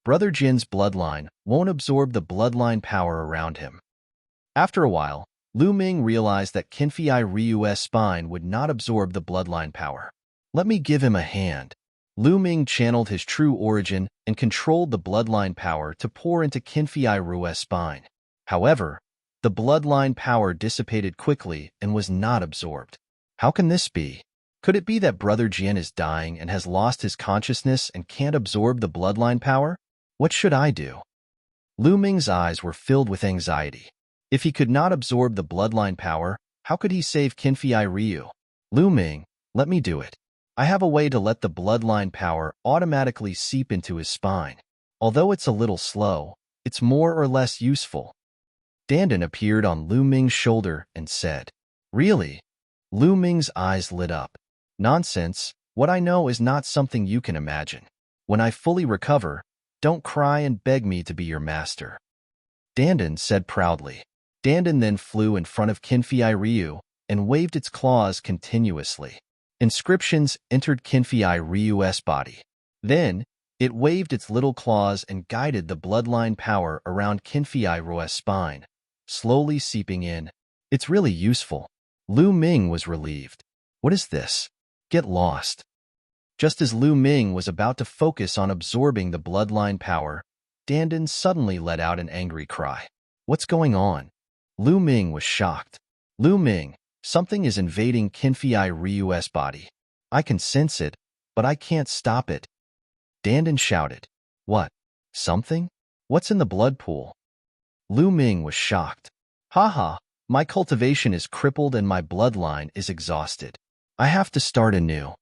Brother Jin's bloodline won't absorb the bloodline power around him. After a while, Lu Ming realized that Qinfei Ryu's spine would not absorb the bloodline power. Let me give him a hand. Lu Ming channeled his true origin and controlled the bloodline power to pour into Qinfei Ryu's spine. However, the bloodline power dissipated quickly and was not absorbed. How can this be? Could it be that Brother Jian is dying and has lost his consciousness and can't absorb the bloodline power? What should I do? Lu Ming's eyes were filled with anxiety. If he could not absorb the bloodline power, how could he save Qinfei Ryu? Lu Ming, let me do it. I have a way to let the bloodline power automatically seep into his spine. Although it's a little slow, it's more or less useful. Dandan appeared on Lu Ming's shoulder and said, Really? Lu Ming's eyes lit up. Nonsense, what I know is not something you can imagine. When I fully recover, don't cry and beg me to be your master. Dandan said proudly. Dandan then flew in front of Qinfei Ryu and waved its claws continuously. Inscriptions entered Qinfei Ryu's body. Then, it waved its little claws and guided the bloodline power around Qinfei Ryu's spine, slowly seeping in. It's really useful. Lu Ming was relieved. What is this? Get lost. Just as Lu Ming was about to focus on absorbing the bloodline power, Dandan suddenly let out an angry cry. What's going on? Lu Ming was shocked. Lu Ming, something is invading Qinfei Ryu's body. I can sense it, but I can't stop it. Dandan shouted. What? Something? What's in the blood pool? Lu Ming was shocked. Haha, my cultivation is crippled and my bloodline is exhausted. I have to start anew.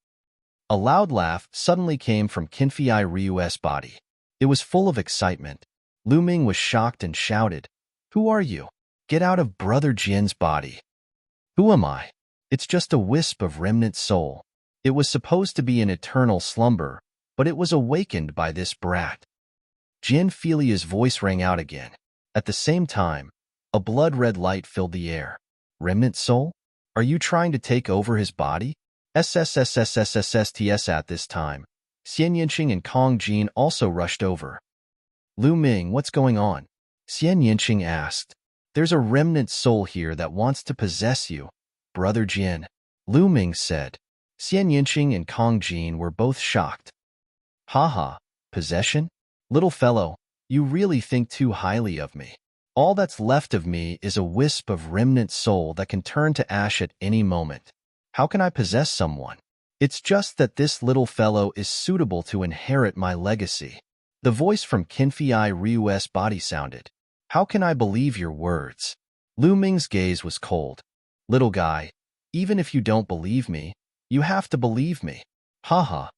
A loud laugh suddenly came from Qinfei Ryu's body. It was full of excitement. Lu Ming was shocked and shouted, "Who are you? Get out of Brother Jian's body." "Who am I? It's just a wisp of remnant soul. It was supposed to be an eternal slumber, but it was awakened by this brat." Jian Felia's voice rang out again. At the same time, a blood-red light filled the air. "Remnant soul? Are you trying to take over his body?" SSSSSSSTS at this time. Xian Yinqing and Kong Jin also rushed over. "Lu Ming, what's going on?" Xian Yinqing asked. "There's a remnant soul here that wants to possess you, Brother Jin," Lu Ming said. Xian Yinqing and Kong Jin were both shocked. "Haha, possession? Little fellow, you really think too highly of me. All that's left of me is a wisp of remnant soul that can turn to ash at any moment. How can I possess someone? It's just that this little fellow is suitable to inherit my legacy." The voice from Qinfei Ryu's body sounded. "How can I believe your words?" Lu Ming's gaze was cold. "Little guy, even if you don't believe me, you have to believe me. Haha."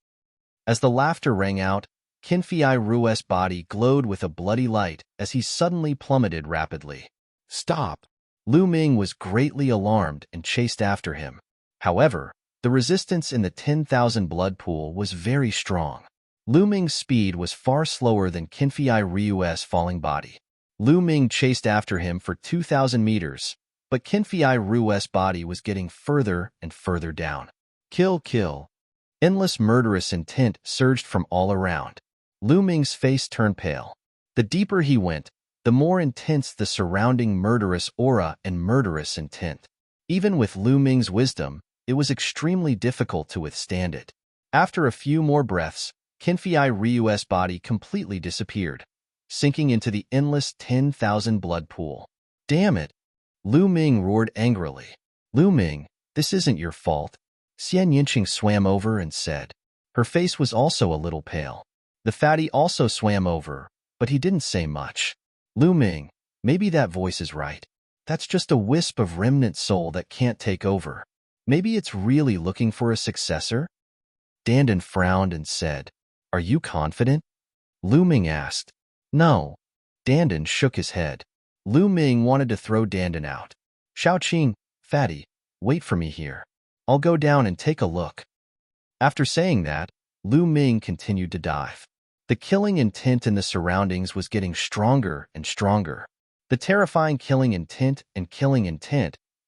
As the laughter rang out, Qinfei Ryu's body glowed with a bloody light as he suddenly plummeted rapidly. "Stop!" Lu Ming was greatly alarmed and chased after him. However, the resistance in the 10,000 blood pool was very strong. Lu Ming's speed was far slower than Qinfei Ryu's falling body. Lu Ming chased after him for 2,000 meters, but Qinfei Ryu's body was getting further and further down. "Kill, kill." Endless murderous intent surged from all around. Lu Ming's face turned pale. The deeper he went, the more intense the surrounding murderous aura and murderous intent. Even with Lu Ming's wisdom, it was extremely difficult to withstand it. After a few more breaths, Qinfei Ryu's body completely disappeared, sinking into the endless 10,000 blood pool. "Damn it!" Lu Ming roared angrily. "Lu Ming, this isn't your fault." Xian Yinqing swam over and said. Her face was also a little pale. The fatty also swam over, but he didn't say much. "Lu Ming, maybe that voice is right. That's just a wisp of remnant soul that can't take over. Maybe it's really looking for a successor?" Dandan frowned and said, "Are you confident?" Lu Ming asked. "No." Dandan shook his head. Lu Ming wanted to throw Dandan out. "Shaoqing, fatty, wait for me here. I'll go down and take a look." After saying that, Lu Ming continued to dive. The killing intent in the surroundings was getting stronger and stronger. The terrifying killing intent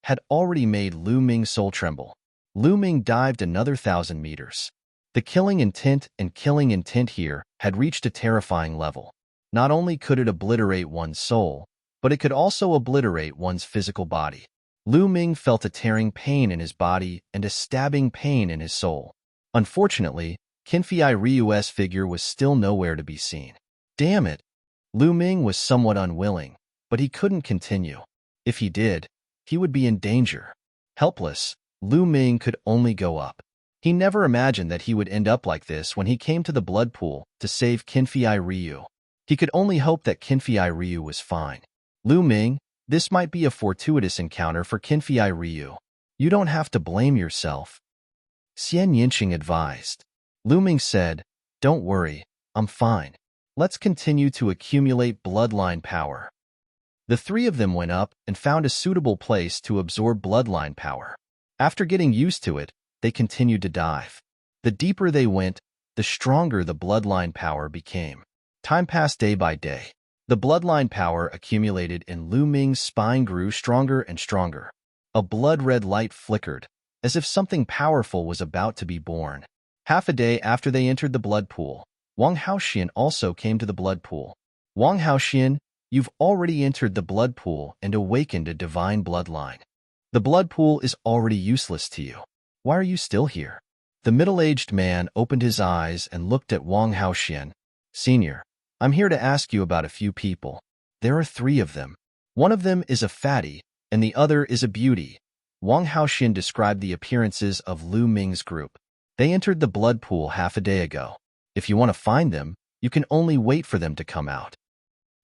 had already made Lu Ming's soul tremble. Lu Ming dived another 1,000 meters. The killing intent here had reached a terrifying level. Not only could it obliterate one's soul, but it could also obliterate one's physical body. Lu Ming felt a tearing pain in his body and a stabbing pain in his soul. Unfortunately, Qinfei Ryu's figure was still nowhere to be seen. Damn it! Lu Ming was somewhat unwilling, but he couldn't continue. If he did, he would be in danger. Helpless, Lu Ming could only go up. He never imagined that he would end up like this when he came to the blood pool to save Qinfei Ryu. He could only hope that Qinfei Ryu was fine. "Lu Ming, this might be a fortuitous encounter for Qinfei Ryu. You don't have to blame yourself," Xian Yinqing advised. Lu Ming said, "Don't worry, I'm fine. Let's continue to accumulate bloodline power." The three of them went up and found a suitable place to absorb bloodline power. After getting used to it, they continued to dive. The deeper they went, the stronger the bloodline power became. Time passed day by day. The bloodline power accumulated in Lu Ming's spine grew stronger and stronger. A blood-red light flickered, as if something powerful was about to be born. Half a day after they entered the blood pool, Wang Haoxian also came to the blood pool. "Wang Haoxian, you've already entered the blood pool and awakened a divine bloodline. The blood pool is already useless to you. Why are you still here?" The middle-aged man opened his eyes and looked at Wang Haoxian. "Senior, I'm here to ask you about a few people. There are 3 of them. One of them is a fatty, and the other is a beauty." Wang Haoxian described the appearances of Lu Ming's group. "They entered the blood pool half a day ago. If you want to find them, you can only wait for them to come out."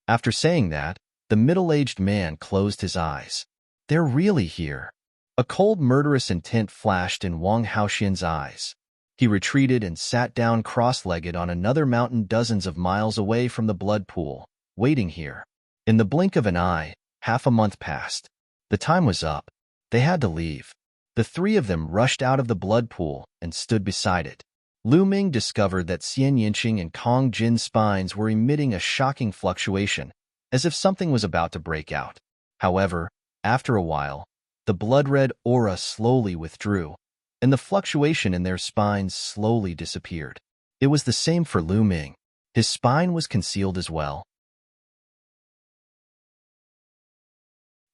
After saying that, the middle-aged man closed his eyes. "They're really here." A cold, murderous intent flashed in Wang Haoxian's eyes. He retreated and sat down cross-legged on another mountain dozens of miles away from the blood pool, waiting here. In the blink of an eye, half a month passed. The time was up. They had to leave. The three of them rushed out of the blood pool and stood beside it. Lu Ming discovered that Xian Yinqing and Kong Jin's spines were emitting a shocking fluctuation, as if something was about to break out. However, after a while, the blood-red aura slowly withdrew, and the fluctuation in their spines slowly disappeared. It was the same for Lu Ming. His spine was concealed as well.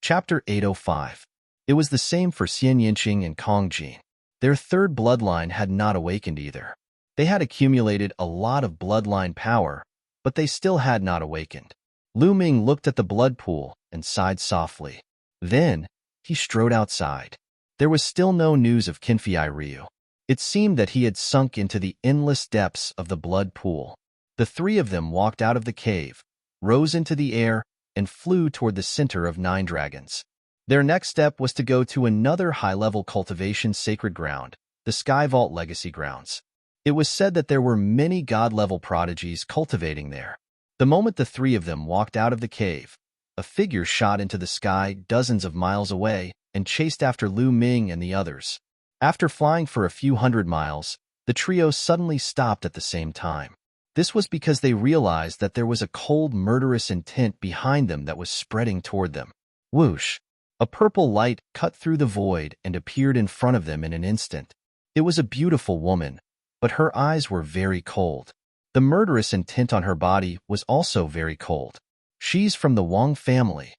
Chapter 805. It was the same for Xian Yinqing and Kong Jin. Their third bloodline had not awakened either. They had accumulated a lot of bloodline power, but they still had not awakened. Lu Ming looked at the blood pool and sighed softly. Then, he strode outside. There was still no news of Qinfei Ryu. It seemed that he had sunk into the endless depths of the blood pool. The three of them walked out of the cave, rose into the air, and flew toward the center of Nine Dragons. Their next step was to go to another high-level cultivation sacred ground, the Sky Vault Legacy Grounds. It was said that there were many god-level prodigies cultivating there. The moment the three of them walked out of the cave, a figure shot into the sky dozens of miles away and chased after Lu Ming and the others. After flying for a few hundred miles, the trio suddenly stopped at the same time. This was because they realized that there was a cold, murderous intent behind them that was spreading toward them. Whoosh! A purple light cut through the void and appeared in front of them in an instant. It was a beautiful woman, but her eyes were very cold. The murderous intent on her body was also very cold. She's from the Wang family.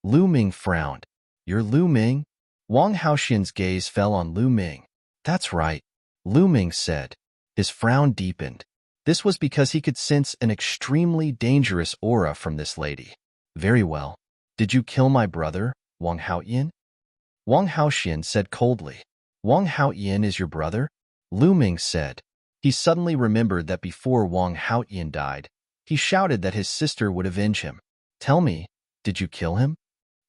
Lu Ming frowned. You're Lu Ming? Wang Haoxian's gaze fell on Lu Ming. That's right, Lu Ming said. His frown deepened. This was because he could sense an extremely dangerous aura from this lady. Very well. Did you kill my brother, Wang Haoyan? Wang Haoxian said coldly. Wang Haoyan is your brother? Lu Ming said. He suddenly remembered that before Wang Haoyan died, he shouted that his sister would avenge him. Tell me, did you kill him?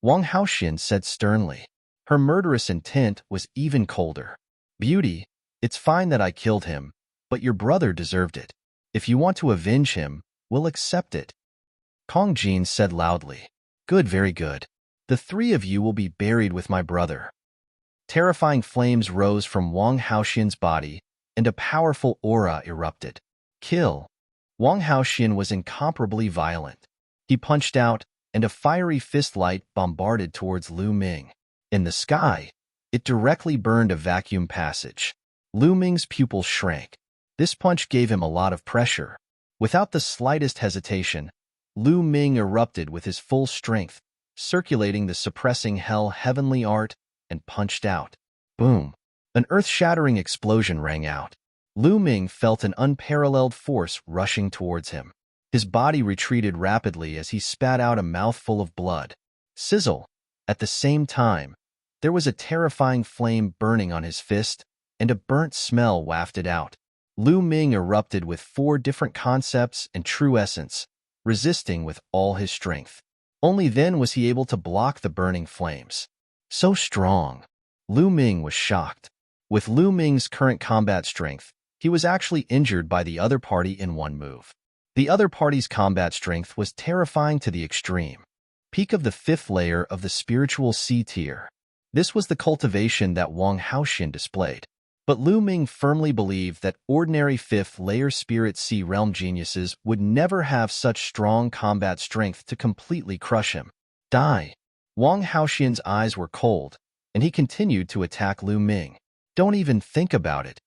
Wang Haoxian said sternly. Her murderous intent was even colder. Beauty, it's fine that I killed him, but your brother deserved it. If you want to avenge him, we'll accept it. Kong Jin said loudly. Good, very good. The three of you will be buried with my brother. Terrifying flames rose from Wang Haoxian's body, and a powerful aura erupted. Kill. Wang Haoxian was incomparably violent. He punched out, and a fiery fist light bombarded towards Lu Ming. In the sky, it directly burned a vacuum passage. Lu Ming's pupils shrank. This punch gave him a lot of pressure. Without the slightest hesitation, Lu Ming erupted with his full strength, circulating the suppressing hell heavenly art, and punched out. Boom! An earth-shattering explosion rang out. Lu Ming felt an unparalleled force rushing towards him. His body retreated rapidly as he spat out a mouthful of blood. Sizzle! At the same time, there was a terrifying flame burning on his fist, and a burnt smell wafted out. Lu Ming erupted with 4 different concepts and true essence, resisting with all his strength. Only then was he able to block the burning flames. So strong. Lu Ming was shocked. With Lu Ming's current combat strength, he was actually injured by the other party in one move. The other party's combat strength was terrifying to the extreme. Peak of the 5th layer of the spiritual C tier. This was the cultivation that Wang Haoxian displayed. But Lu Ming firmly believed that ordinary 5th layer Spirit C realm geniuses would never have such strong combat strength to completely crush him. Die! Wang Haoxian's eyes were cold, and he continued to attack Lu Ming. Don't even think about it.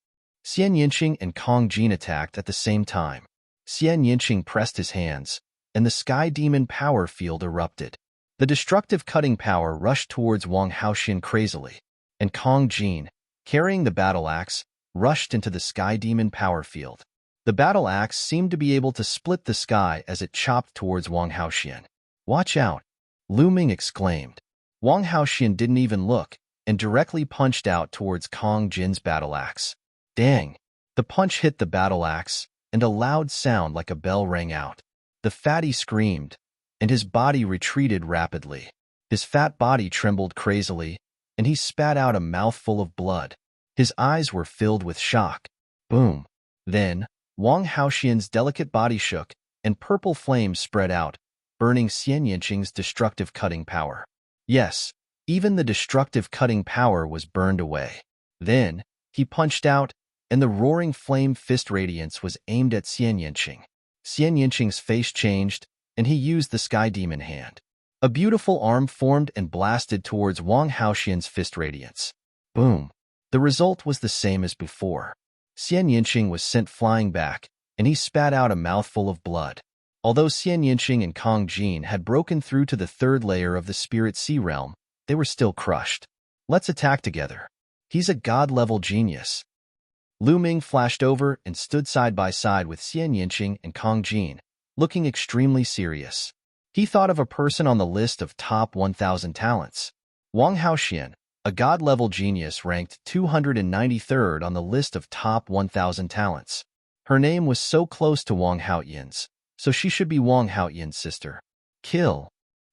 Xian Yinqing and Kong Jin attacked at the same time. Xian Yinqing pressed his hands, and the Sky Demon power field erupted. The destructive cutting power rushed towards Wang Haoxian crazily, and Kong Jin, carrying the battle axe, rushed into the Sky Demon power field. The battle axe seemed to be able to split the sky as it chopped towards Wang Haoxian. Watch out! Lu Ming exclaimed. Wang Haoxian didn't even look, and directly punched out towards Kong Jin's battle axe. Dang! The punch hit the battle axe, and a loud sound like a bell rang out. The fatty screamed, and his body retreated rapidly. His fat body trembled crazily, and he spat out a mouthful of blood. His eyes were filled with shock. Boom. Then, Wang Haoxian's delicate body shook, and purple flames spread out, burning Xian Yinqing's destructive cutting power. Yes, even the destructive cutting power was burned away. Then, he punched out, and the roaring flame fist radiance was aimed at Xian Yinqing. Xian Yinqing's face changed, and he used the sky demon hand. A beautiful arm formed and blasted towards Wang Haoxian's fist radiance. Boom. The result was the same as before. Xian Yinqing was sent flying back, and he spat out a mouthful of blood. Although Xian Yinqing and Kong Jin had broken through to the third layer of the Spirit Sea Realm, they were still crushed. Let's attack together. He's a god-level genius. Lu Ming flashed over and stood side by side with Xian Yinqing and Kong Jin, looking extremely serious. He thought of a person on the list of top 1,000 talents. Wang Haoxian, a god-level genius ranked 293rd on the list of top 1,000 talents. Her name was so close to Wang Haoxian's, so she should be Wang Haoxian's sister. Kill.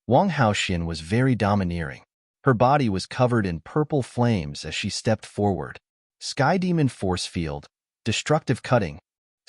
Wang Haoxian was very domineering. Her body was covered in purple flames as she stepped forward. Sky Demon Force Field, Destructive Cutting.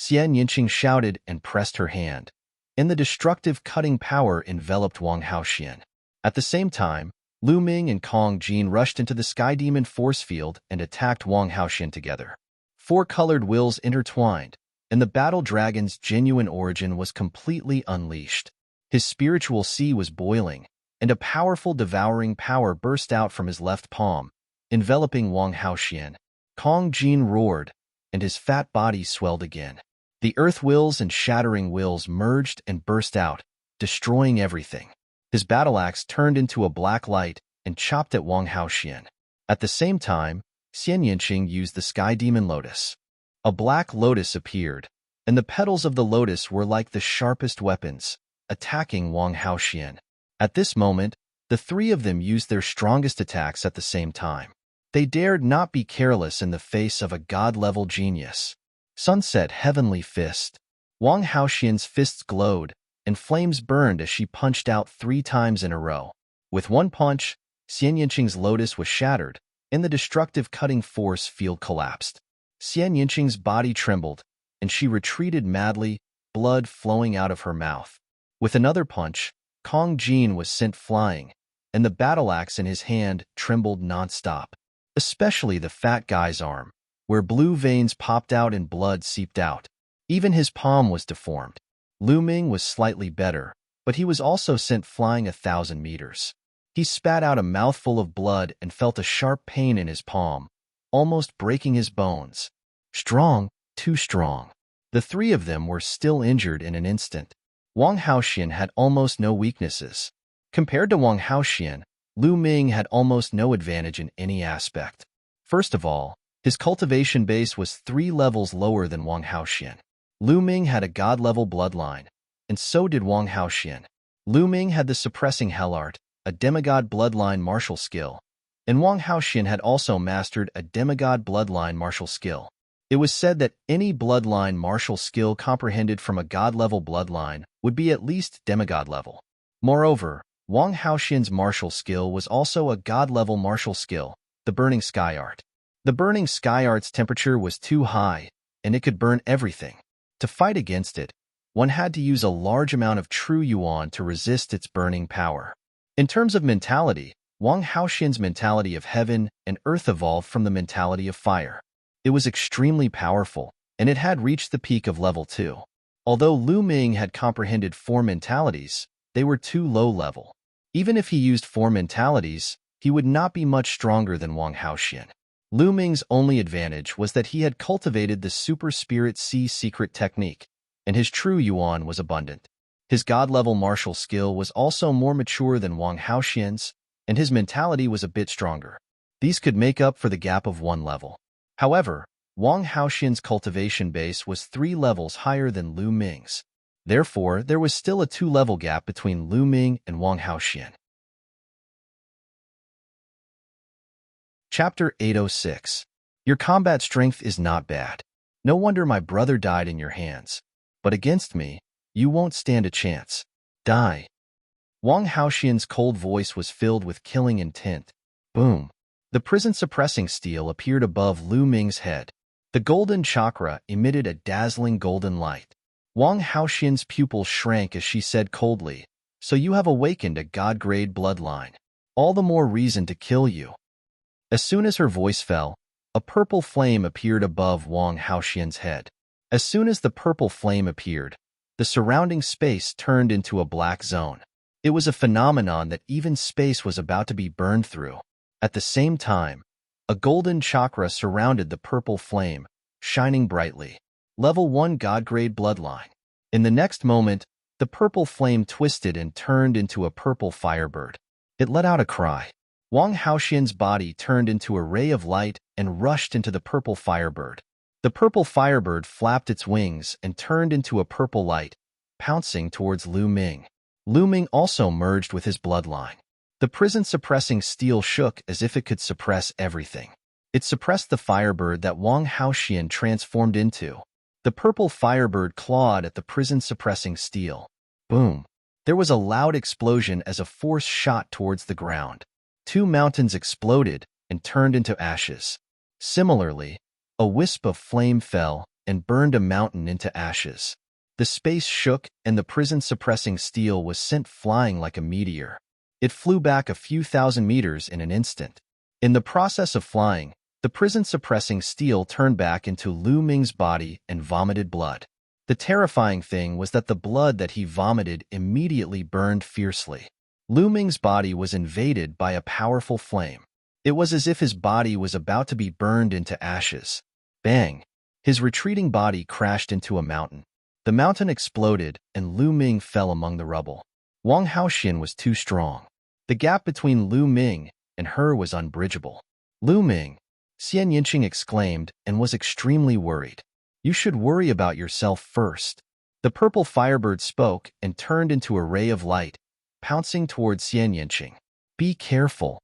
Xian Yinqing shouted and pressed her hand, and the destructive cutting power enveloped Wang Haoxian. At the same time, Lu Ming and Kong Jin rushed into the Sky Demon Force Field and attacked Wang Haoxian together. Four colored wills intertwined, and the battle dragon's genuine origin was completely unleashed. His spiritual sea was boiling, and a powerful devouring power burst out from his left palm, enveloping Wang Haoxian. Kong Jin roared, and his fat body swelled again. The earth wills and shattering wills merged and burst out, destroying everything. His battle axe turned into a black light and chopped at Wang Haoxian. At the same time, Xian Yinqing used the Sky Demon Lotus. A black lotus appeared, and the petals of the lotus were like the sharpest weapons, attacking Wang Haoxian. At this moment, the three of them used their strongest attacks at the same time. They dared not be careless in the face of a god-level genius. Sunset Heavenly Fist. Wang Haoxian's fists glowed, and flames burned as she punched out 3 times in a row. With one punch, Xian Yinqing's lotus was shattered, and the destructive cutting force field collapsed. Xian Yinqing's body trembled, and she retreated madly, blood flowing out of her mouth. With another punch, Kong Jin was sent flying, and the battle axe in his hand trembled non-stop. Especially the fat guy's arm, where blue veins popped out and blood seeped out. Even his palm was deformed. Lu Ming was slightly better, but he was also sent flying 1,000 meters. He spat out a mouthful of blood and felt a sharp pain in his palm, almost breaking his bones. Strong, too strong. The three of them were still injured in an instant. Wang Haoxian had almost no weaknesses. Compared to Wang Haoxian, Lu Ming had almost no advantage in any aspect. First of all, his cultivation base was 3 levels lower than Wang Haoxian. Lu Ming had a god-level bloodline, and so did Wang Haoxian. Lu Ming had the Suppressing Hell Art, a demigod bloodline martial skill, and Wang Haoxian had also mastered a demigod bloodline martial skill. It was said that any bloodline martial skill comprehended from a god-level bloodline would be at least demigod level. Moreover, Wang Haoxian's martial skill was also a god-level martial skill, the Burning Sky Art. The Burning Sky Art's temperature was too high, and it could burn everything. To fight against it, one had to use a large amount of true yuan to resist its burning power. In terms of mentality, Wang Haoxian's mentality of heaven and earth evolved from the mentality of fire. It was extremely powerful, and it had reached the peak of level 2. Although Lu Ming had comprehended 4 mentalities, they were too low level. Even if he used 4 mentalities, he would not be much stronger than Wang Haoxian. Lu Ming's only advantage was that he had cultivated the Super Spirit Sea secret technique, and his true yuan was abundant. His god-level martial skill was also more mature than Wang Haoxian's, and his mentality was a bit stronger. These could make up for the gap of 1 level. However, Wang Haoxian's cultivation base was 3 levels higher than Lu Ming's. Therefore, there was still a 2-level gap between Lu Ming and Wang Haoxian. Chapter 806. Your combat strength is not bad. No wonder my brother died in your hands. But against me, you won't stand a chance. Die. Wang Haoxian's cold voice was filled with killing intent. Boom. The prison-suppressing steel appeared above Lu Ming's head. The golden chakra emitted a dazzling golden light. Wang Haoxian's pupils shrank as she said coldly, "So you have awakened a god-grade bloodline. All the more reason to kill you." As soon as her voice fell, a purple flame appeared above Wang Haoxian's head. As soon as the purple flame appeared, the surrounding space turned into a black zone. It was a phenomenon that even space was about to be burned through. At the same time, a golden chakra surrounded the purple flame, shining brightly. Level 1 God-grade bloodline. In the next moment, the purple flame twisted and turned into a purple firebird. It let out a cry. Wang Haoxian's body turned into a ray of light and rushed into the purple firebird. The purple firebird flapped its wings and turned into a purple light, pouncing towards Lu Ming. Lu Ming also merged with his bloodline. The prison-suppressing steel shook as if it could suppress everything. It suppressed the firebird that Wang Haoxian transformed into. The purple firebird clawed at the prison-suppressing steel. Boom! There was a loud explosion as a force shot towards the ground. 2 mountains exploded and turned into ashes. Similarly, a wisp of flame fell and burned a mountain into ashes. The space shook and the prison-suppressing steel was sent flying like a meteor. It flew back a few thousand meters in an instant. In the process of flying, the prison-suppressing steel turned back into Lu Ming's body and vomited blood. The terrifying thing was that the blood that he vomited immediately burned fiercely. Lu Ming's body was invaded by a powerful flame. It was as if his body was about to be burned into ashes. Bang! His retreating body crashed into a mountain. The mountain exploded and Lu Ming fell among the rubble. Wang Haoxian was too strong. The gap between Lu Ming and her was unbridgeable. "Lu Ming," Xian Yinqing exclaimed and was extremely worried. "You should worry about yourself first." The purple firebird spoke and turned into a ray of light, pouncing towards Xian Yinqing. "Be careful."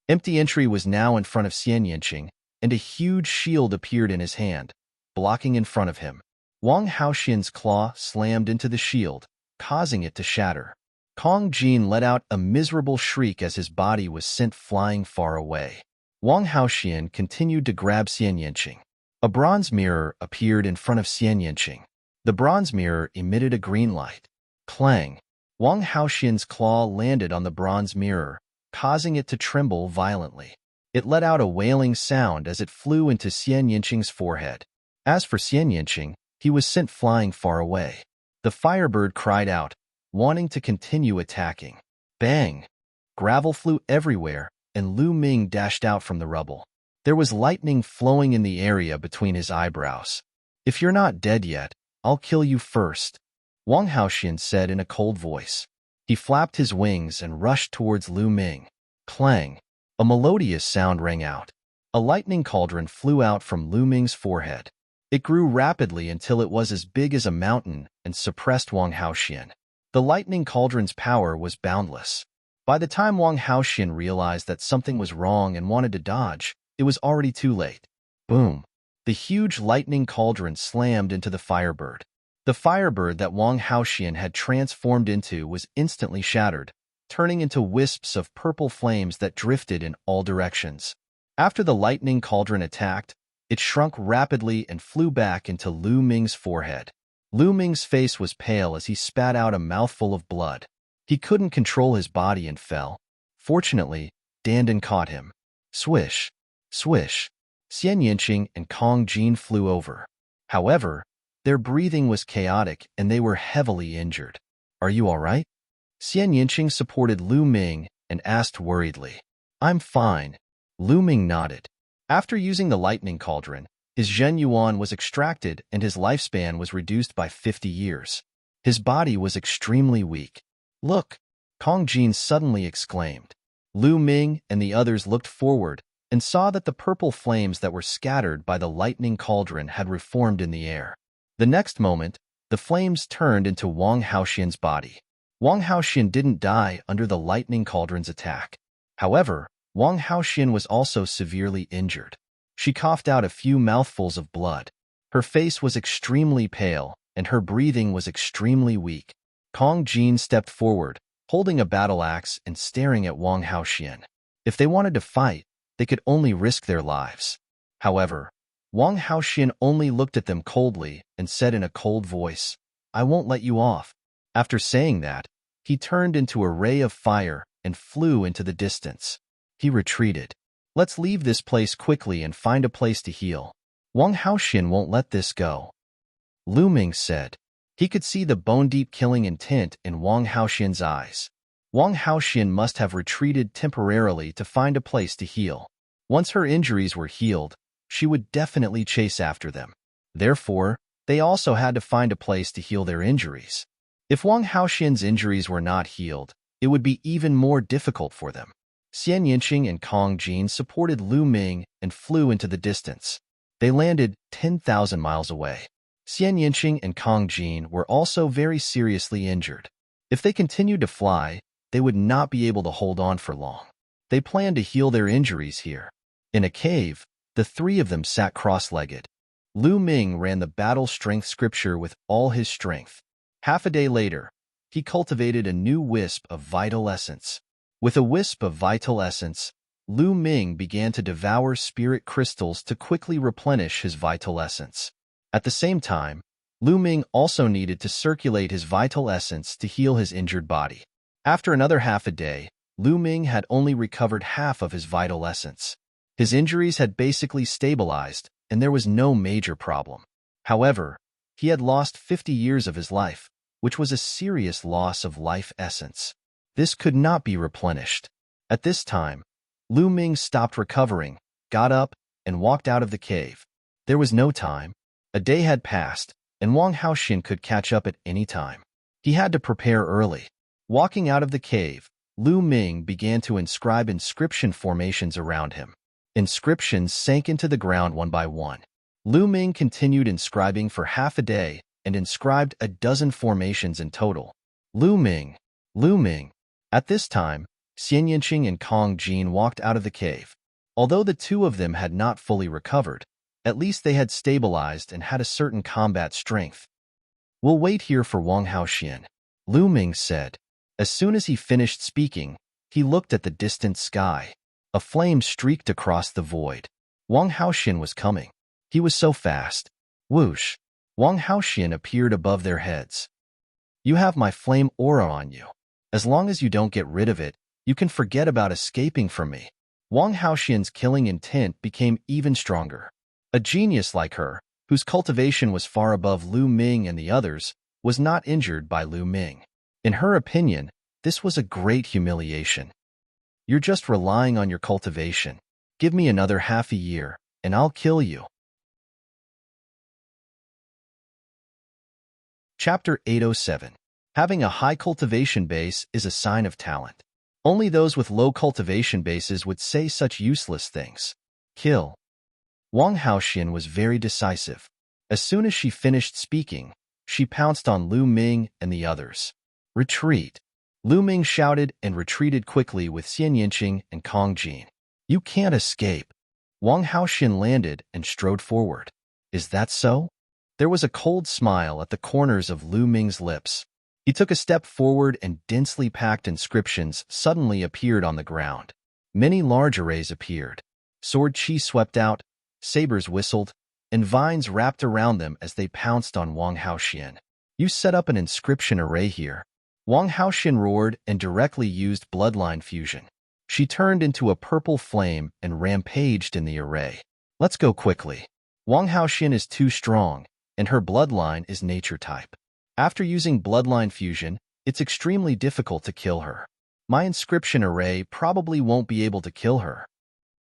Empty entry was now in front of Xian Yinqing, and a huge shield appeared in his hand, blocking in front of him. Wang Haoxian's claw slammed into the shield, causing it to shatter. Kong Jin let out a miserable shriek as his body was sent flying far away. Wang Haoxian continued to grab Xian Yinqing. A bronze mirror appeared in front of Xian Yinqing. The bronze mirror emitted a green light. Clang! Wang Haoxian's claw landed on the bronze mirror, causing it to tremble violently. It let out a wailing sound as it flew into Xian Yinqing's forehead. As for Xian Yinqing, he was sent flying far away. The firebird cried out, wanting to continue attacking. Bang! Gravel flew everywhere, and Lu Ming dashed out from the rubble. There was lightning flowing in the area between his eyebrows. "If you're not dead yet, I'll kill you first," Wang Haoxian said in a cold voice. He flapped his wings and rushed towards Lu Ming. Clang! A melodious sound rang out. A lightning cauldron flew out from Lu Ming's forehead. It grew rapidly until it was as big as a mountain and suppressed Wang Haoxian. The lightning cauldron's power was boundless. By the time Wang Haoxian realized that something was wrong and wanted to dodge, it was already too late. Boom! The huge lightning cauldron slammed into the firebird. The firebird that Wang Haoxian had transformed into was instantly shattered, turning into wisps of purple flames that drifted in all directions. After the lightning cauldron attacked, it shrunk rapidly and flew back into Lu Ming's forehead. Lu Ming's face was pale as he spat out a mouthful of blood. He couldn't control his body and fell. Fortunately, Dandan caught him. Swish! Swish! Xian Yinqing and Kong Jin flew over. However, their breathing was chaotic and they were heavily injured. "Are you all right?" Xian Yinqing supported Lu Ming and asked worriedly. "I'm fine." Lu Ming nodded. After using the lightning cauldron, his Zhen Yuan was extracted and his lifespan was reduced by 50 years. His body was extremely weak. "Look!" Kong Jin suddenly exclaimed. Lu Ming and the others looked forward and saw that the purple flames that were scattered by the lightning cauldron had reformed in the air. The next moment, the flames turned into Wang Haoxian's body. Wang Haoxian didn't die under the lightning cauldron's attack. However, Wang Haoxian was also severely injured. She coughed out a few mouthfuls of blood. Her face was extremely pale, and her breathing was extremely weak. Kong Jin stepped forward, holding a battle axe and staring at Wang Haoxian. If they wanted to fight, they could only risk their lives. However, Wang Haoxian only looked at them coldly and said in a cold voice, "I won't let you off." After saying that, he turned into a ray of fire and flew into the distance. He retreated. "Let's leave this place quickly and find a place to heal. Wang Haoxian won't let this go," Lu Ming said. He could see the bone-deep killing intent in Wang Haoxian's eyes. Wang Haoxian must have retreated temporarily to find a place to heal. Once her injuries were healed, she would definitely chase after them. Therefore, they also had to find a place to heal their injuries. If Wang Haoxian's injuries were not healed, it would be even more difficult for them. Xian Yinqing and Kong Jin supported Lu Ming and flew into the distance. They landed 10,000 miles away. Xian Yinqing and Kong Jin were also very seriously injured. If they continued to fly, they would not be able to hold on for long. They planned to heal their injuries here. In a cave, the three of them sat cross-legged. Lu Ming ran the battle strength scripture with all his strength. Half a day later, he cultivated a new wisp of vital essence. With a wisp of vital essence, Lu Ming began to devour spirit crystals to quickly replenish his vital essence. At the same time, Lu Ming also needed to circulate his vital essence to heal his injured body. After another half a day, Lu Ming had only recovered half of his vital essence. His injuries had basically stabilized, and there was no major problem. However, he had lost 50 years of his life, which was a serious loss of life essence. This could not be replenished. At this time, Lu Ming stopped recovering, got up, and walked out of the cave. There was no time. A day had passed, and Wang Haoxian could catch up at any time. He had to prepare early. Walking out of the cave, Lu Ming began to inscribe inscription formations around him. Inscriptions sank into the ground one by one. Lu Ming continued inscribing for half a day and inscribed a dozen formations in total. Lu Ming, Lu Ming. At this time, Xian Yinqing and Kong Jin walked out of the cave. Although the two of them had not fully recovered, at least they had stabilized and had a certain combat strength. "We'll wait here for Wang Haoxian," Lu Ming said. As soon as he finished speaking, he looked at the distant sky. A flame streaked across the void. Wang Haoxian was coming. He was so fast. Whoosh! Wang Haoxian appeared above their heads. "You have my flame aura on you. As long as you don't get rid of it, you can forget about escaping from me." Wang Haoxian's killing intent became even stronger. A genius like her, whose cultivation was far above Lu Ming and the others, was not injured by Lu Ming. In her opinion, this was a great humiliation. "You're just relying on your cultivation. Give me another half a year, and I'll kill you." Chapter 807. Having a high cultivation base is a sign of talent. Only those with low cultivation bases would say such useless things. Kill. Wang Haoxian was very decisive. As soon as she finished speaking, she pounced on Lu Ming and the others. "Retreat." Lu Ming shouted and retreated quickly with Xian Yinqing and Kong Jin. "You can't escape." Wang Haoxian landed and strode forward. "Is that so?" There was a cold smile at the corners of Lu Ming's lips. He took a step forward and densely packed inscriptions suddenly appeared on the ground. Many large arrays appeared. Sword chi swept out, sabers whistled, and vines wrapped around them as they pounced on Wang Haoxian. "You set up an inscription array here." Wang Haoxian roared and directly used bloodline fusion. She turned into a purple flame and rampaged in the array. "Let's go quickly." Wang Haoxian is too strong, and her bloodline is nature type. After using bloodline fusion, it's extremely difficult to kill her. My inscription array probably won't be able to kill her.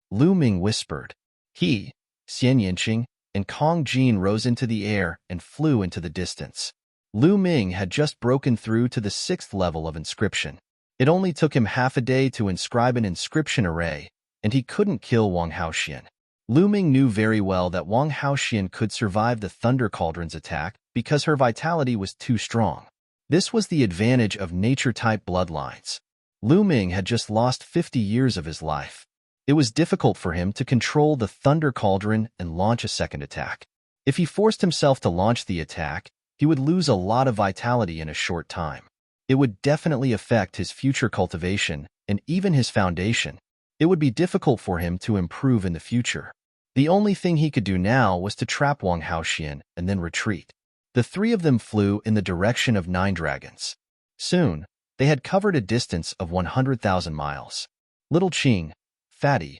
Lu Ming whispered. He, Xian Yinqing, and Kong Jin rose into the air and flew into the distance. Lu Ming had just broken through to the 6th level of inscription. It only took him half a day to inscribe an inscription array, and he couldn't kill Wang Haoxian. Lu Ming knew very well that Wang Haoxian could survive the Thunder Cauldron's attack because her vitality was too strong. This was the advantage of nature-type bloodlines. Lu Ming had just lost 50 years of his life. It was difficult for him to control the Thunder Cauldron and launch a second attack. If he forced himself to launch the attack, he would lose a lot of vitality in a short time. It would definitely affect his future cultivation and even his foundation. It would be difficult for him to improve in the future. The only thing he could do now was to trap Wang Haoxian and then retreat. The three of them flew in the direction of 9 dragons. Soon, they had covered a distance of 100,000 miles. Little Qing, Fatty,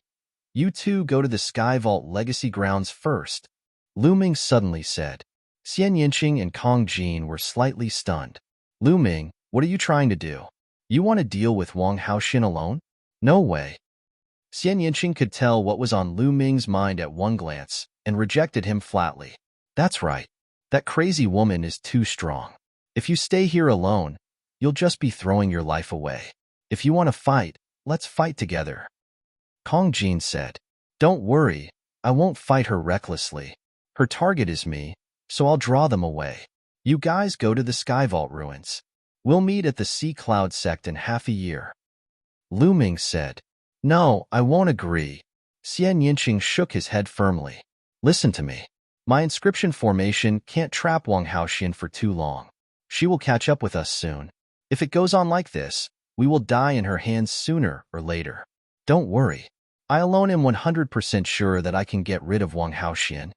you two go to the Sky Vault Legacy Grounds first, Lu Ming suddenly said. Xian Yinqing and Kong Jin were slightly stunned. Lu Ming, what are you trying to do? You want to deal with Wang Haoxian alone? No way. Xian Yinqing could tell what was on Lu Ming's mind at one glance and rejected him flatly. That's right. That crazy woman is too strong. If you stay here alone, you'll just be throwing your life away. If you want to fight, let's fight together. Kong Jin said. Don't worry, I won't fight her recklessly. Her target is me, so I'll draw them away. You guys go to the Sky Vault ruins. We'll meet at the Sea Cloud sect in half a year. Lu Ming said. No, I won't agree. Xian Yinqing shook his head firmly. Listen to me. My inscription formation can't trap Wang Haoxian for too long. She will catch up with us soon. If it goes on like this, we will die in her hands sooner or later. Don't worry. I alone am 100% sure that I can get rid of Wang Haoxian.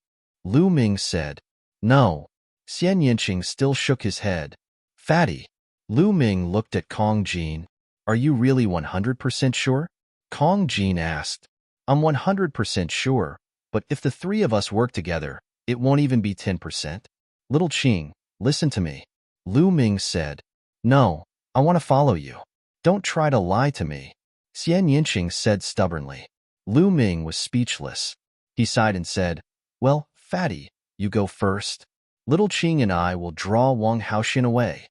Lu Ming said. No. Xian Yinqing still shook his head. Fatty. Lu Ming looked at Kong Jin. Are you really 100% sure? Kong Jin asked. I'm 100% sure, but if the three of us work together, it won't even be 10%. Little Qing, listen to me. Lu Ming said. No, I want to follow you. Don't try to lie to me. Xian Yinqing said stubbornly. Lu Ming was speechless. He sighed and said, Well, Fatty, you go first. Little Qing and I will draw Wang Haoxian away.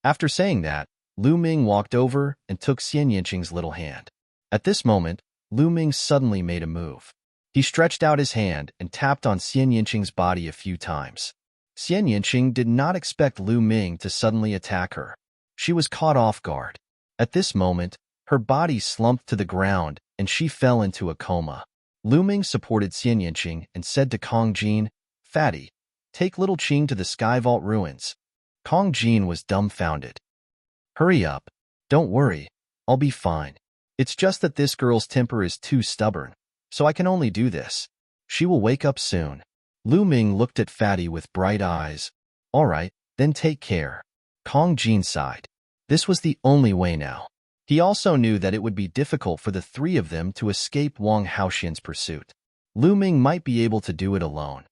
After saying that, Lu Ming walked over and took Xian Yinqing's little hand. At this moment, Lu Ming suddenly made a move. He stretched out his hand and tapped on Xian Yinqing's body a few times. Xian Yinqing did not expect Lu Ming to suddenly attack her. She was caught off guard. At this moment, her body slumped to the ground and she fell into a coma. Lu Ming supported Xian Yinqing and said to Kong Jin, Fatty, take Little Qing to the Sky Vault ruins. Kong Jin was dumbfounded. Hurry up. Don't worry. I'll be fine. It's just that this girl's temper is too stubborn, so I can only do this. She will wake up soon. Lu Ming looked at Fatty with bright eyes. All right, then take care. Kong Jin sighed. This was the only way now. He also knew that it would be difficult for the three of them to escape Wang Haoxian's pursuit. Lu Ming might be able to do it alone.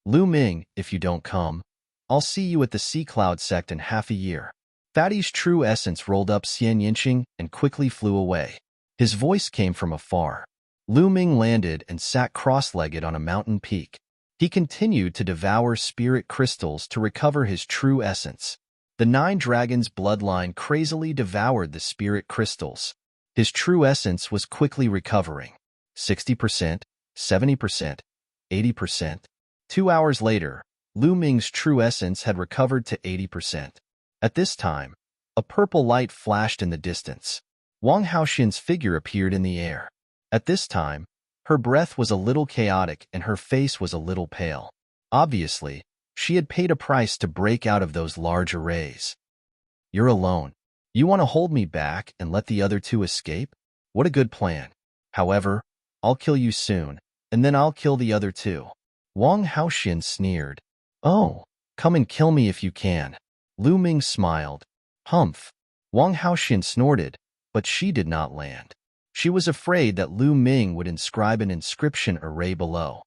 Lu Ming, if you don't come, I'll see you at the Sea Cloud sect in half a year. Fatty's true essence rolled up Xian Yinqing and quickly flew away. His voice came from afar. Lu Ming landed and sat cross-legged on a mountain peak. He continued to devour spirit crystals to recover his true essence. The 9 dragons' bloodline crazily devoured the spirit crystals. His true essence was quickly recovering. 60%, 70%, 80%. 2 hours later, Lu Ming's true essence had recovered to 80%. At this time, a purple light flashed in the distance. Wang Haoxian's figure appeared in the air. At this time, her breath was a little chaotic and her face was a little pale. Obviously, she had paid a price to break out of those large arrays. You're alone. You want to hold me back and let the other two escape? What a good plan. However, I'll kill you soon, and then I'll kill the other two. Wang Haoxian sneered. Oh, come and kill me if you can. Lu Ming smiled. Humph. Wang Haoxian snorted, but she did not land. She was afraid that Lu Ming would inscribe an inscription array below.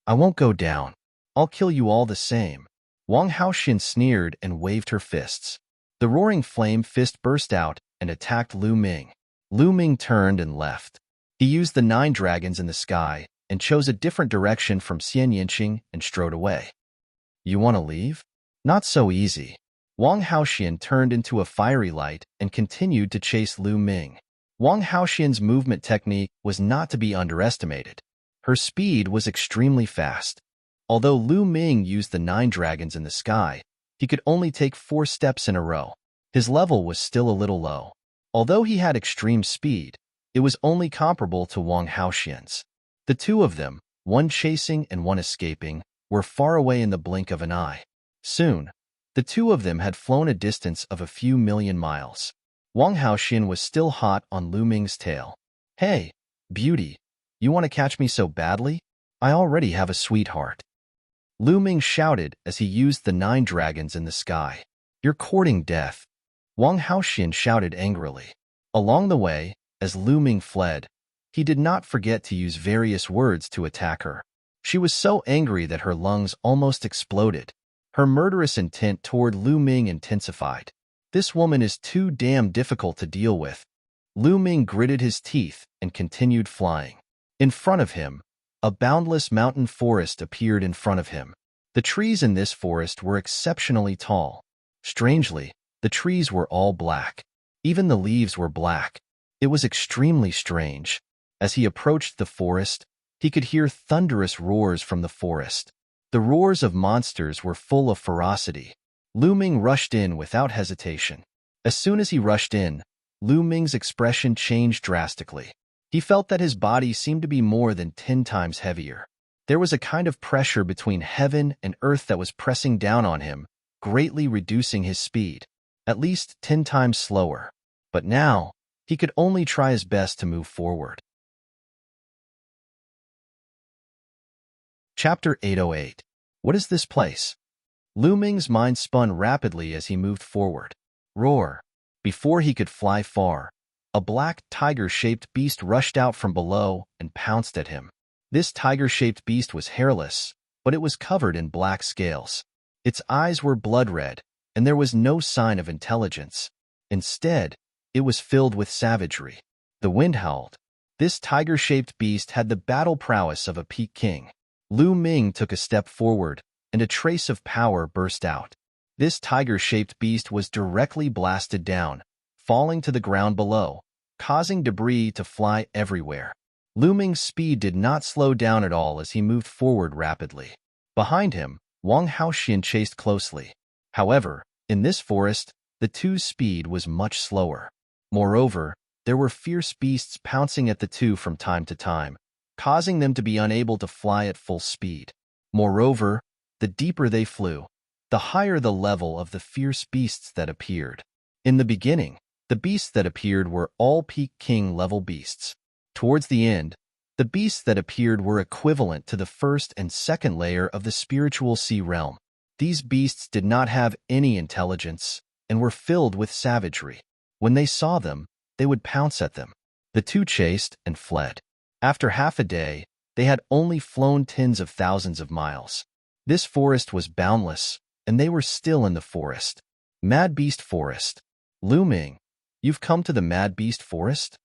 I won't go down. I'll kill you all the same. Wang Haoxian sneered and waved her fists. The roaring flame fist burst out and attacked Lu Ming. Lu Ming turned and left. He used the 9 dragons in the sky and chose a different direction from Xian Yinqing and strode away. You want to leave? Not so easy. Wang Haoxian turned into a fiery light and continued to chase Lu Ming. Wang Haoxian's movement technique was not to be underestimated. Her speed was extremely fast. Although Lu Ming used the 9 dragons in the sky, he could only take 4 steps in a row. His level was still a little low. Although he had extreme speed, it was only comparable to Wang Haoxian's. The two of them, one chasing and one escaping, were far away in the blink of an eye. Soon, the two of them had flown a distance of a few million miles. Wang Haoxian was still hot on Lu Ming's tail. Hey, beauty, you want to catch me so badly? I already have a sweetheart. Lu Ming shouted as he used the 9 dragons in the sky. You're courting death. Wang Haoxian shouted angrily. Along the way, as Lu Ming fled, he did not forget to use various words to attack her. She was so angry that her lungs almost exploded. Her murderous intent toward Lu Ming intensified. This woman is too damn difficult to deal with. Lu Ming gritted his teeth and continued flying. In front of him, a boundless mountain forest appeared in front of him. The trees in this forest were exceptionally tall. Strangely, the trees were all black. Even the leaves were black. It was extremely strange. As he approached the forest, he could hear thunderous roars from the forest. The roars of monsters were full of ferocity. Lu Ming rushed in without hesitation. As soon as he rushed in, Lu Ming's expression changed drastically. He felt that his body seemed to be more than 10 times heavier. There was a kind of pressure between heaven and earth that was pressing down on him, greatly reducing his speed, at least 10 times slower. But now, he could only try his best to move forward. Chapter 808. What is this place? Lu Ming's mind spun rapidly as he moved forward. Roar! Before he could fly far, a black tiger-shaped beast rushed out from below and pounced at him. This tiger-shaped beast was hairless, but it was covered in black scales. Its eyes were blood red, and there was no sign of intelligence. Instead, it was filled with savagery. The wind howled. This tiger-shaped beast had the battle prowess of a peak king. Lu Ming took a step forward, and a trace of power burst out. This tiger-shaped beast was directly blasted down, falling to the ground below, causing debris to fly everywhere. Lu Ming's speed did not slow down at all as he moved forward rapidly. Behind him, Wang Haoxian chased closely. However, in this forest, the two's speed was much slower. Moreover, there were fierce beasts pouncing at the two from time to time, causing them to be unable to fly at full speed. Moreover, the deeper they flew, the higher the level of the fierce beasts that appeared. In the beginning, the beasts that appeared were all peak king level beasts. Towards the end, the beasts that appeared were equivalent to the first and second layer of the spiritual sea realm. These beasts did not have any intelligence and were filled with savagery. When they saw them, they would pounce at them. The two chased and fled. After half a day, they had only flown tens of thousands of miles. This forest was boundless, and they were still in the forest. Mad Beast Forest. Lu Ming, you've come to the Mad Beast Forest?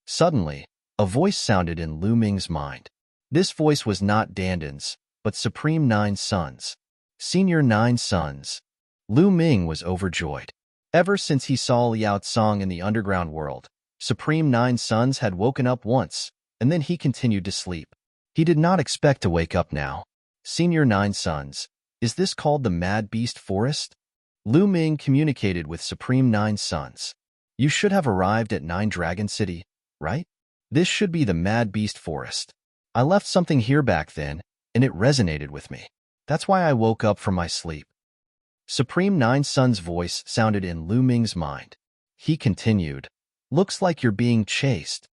Suddenly, a voice sounded in Lu Ming's mind. This voice was not Dandan's, but Supreme Nine Sons. Senior Nine Sons. Lu Ming was overjoyed. Ever since he saw Liao Tsang in the underground world, Supreme Nine Sons had woken up once, and then he continued to sleep. He did not expect to wake up now. Senior Nine Sons, is this called the Mad Beast Forest? Lu Ming communicated with Supreme Nine Sons. You should have arrived at 9 Dragon City, right? This should be the Mad Beast Forest. I left something here back then, and it resonated with me. That's why I woke up from my sleep. Supreme Nine Sons' voice sounded in Lu Ming's mind. He continued, looks like you're being chased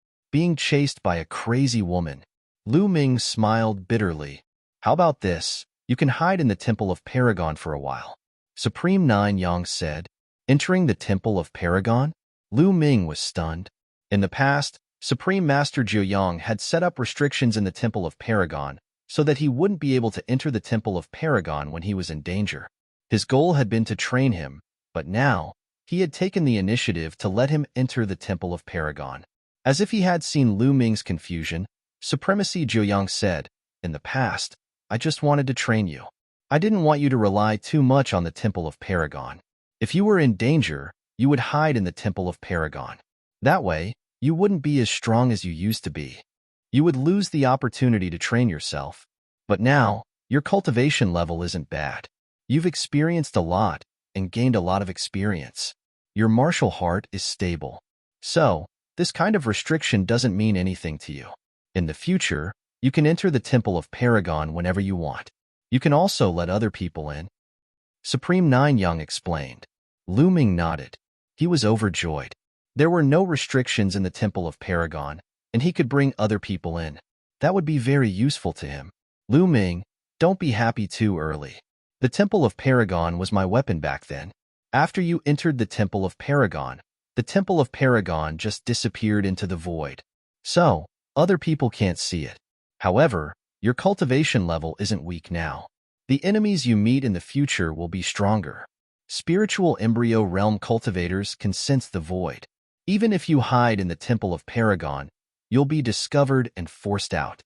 by a crazy woman. Lu Ming smiled bitterly. How about this? You can hide in the Temple of Paragon for a while. Supreme Nine Yang said. Entering the Temple of Paragon? Lu Ming was stunned. In the past, Supreme Master Jiuyang had set up restrictions in the Temple of Paragon so that he wouldn't be able to enter the Temple of Paragon when he was in danger. His goal had been to train him, but now, he had taken the initiative to let him enter the Temple of Paragon. As if he had seen Lu Ming's confusion, Supremacy Jiuyang said, in the past, I just wanted to train you. I didn't want you to rely too much on the Temple of Paragon. If you were in danger, you would hide in the Temple of Paragon. That way, you wouldn't be as strong as you used to be. You would lose the opportunity to train yourself. But now, your cultivation level isn't bad. You've experienced a lot and gained a lot of experience. Your martial heart is stable. So, this kind of restriction doesn't mean anything to you. In the future, you can enter the Temple of Paragon whenever you want. You can also let other people in. Supreme Nine Yang explained. Lu Ming nodded. He was overjoyed. There were no restrictions in the Temple of Paragon, and he could bring other people in. That would be very useful to him. Lu Ming, don't be happy too early. The Temple of Paragon was my weapon back then. After you entered the Temple of Paragon just disappeared into the void. So, other people can't see it. However, your cultivation level isn't weak now. The enemies you meet in the future will be stronger. Spiritual embryo realm cultivators can sense the void. Even if you hide in the Temple of Paragon, you'll be discovered and forced out.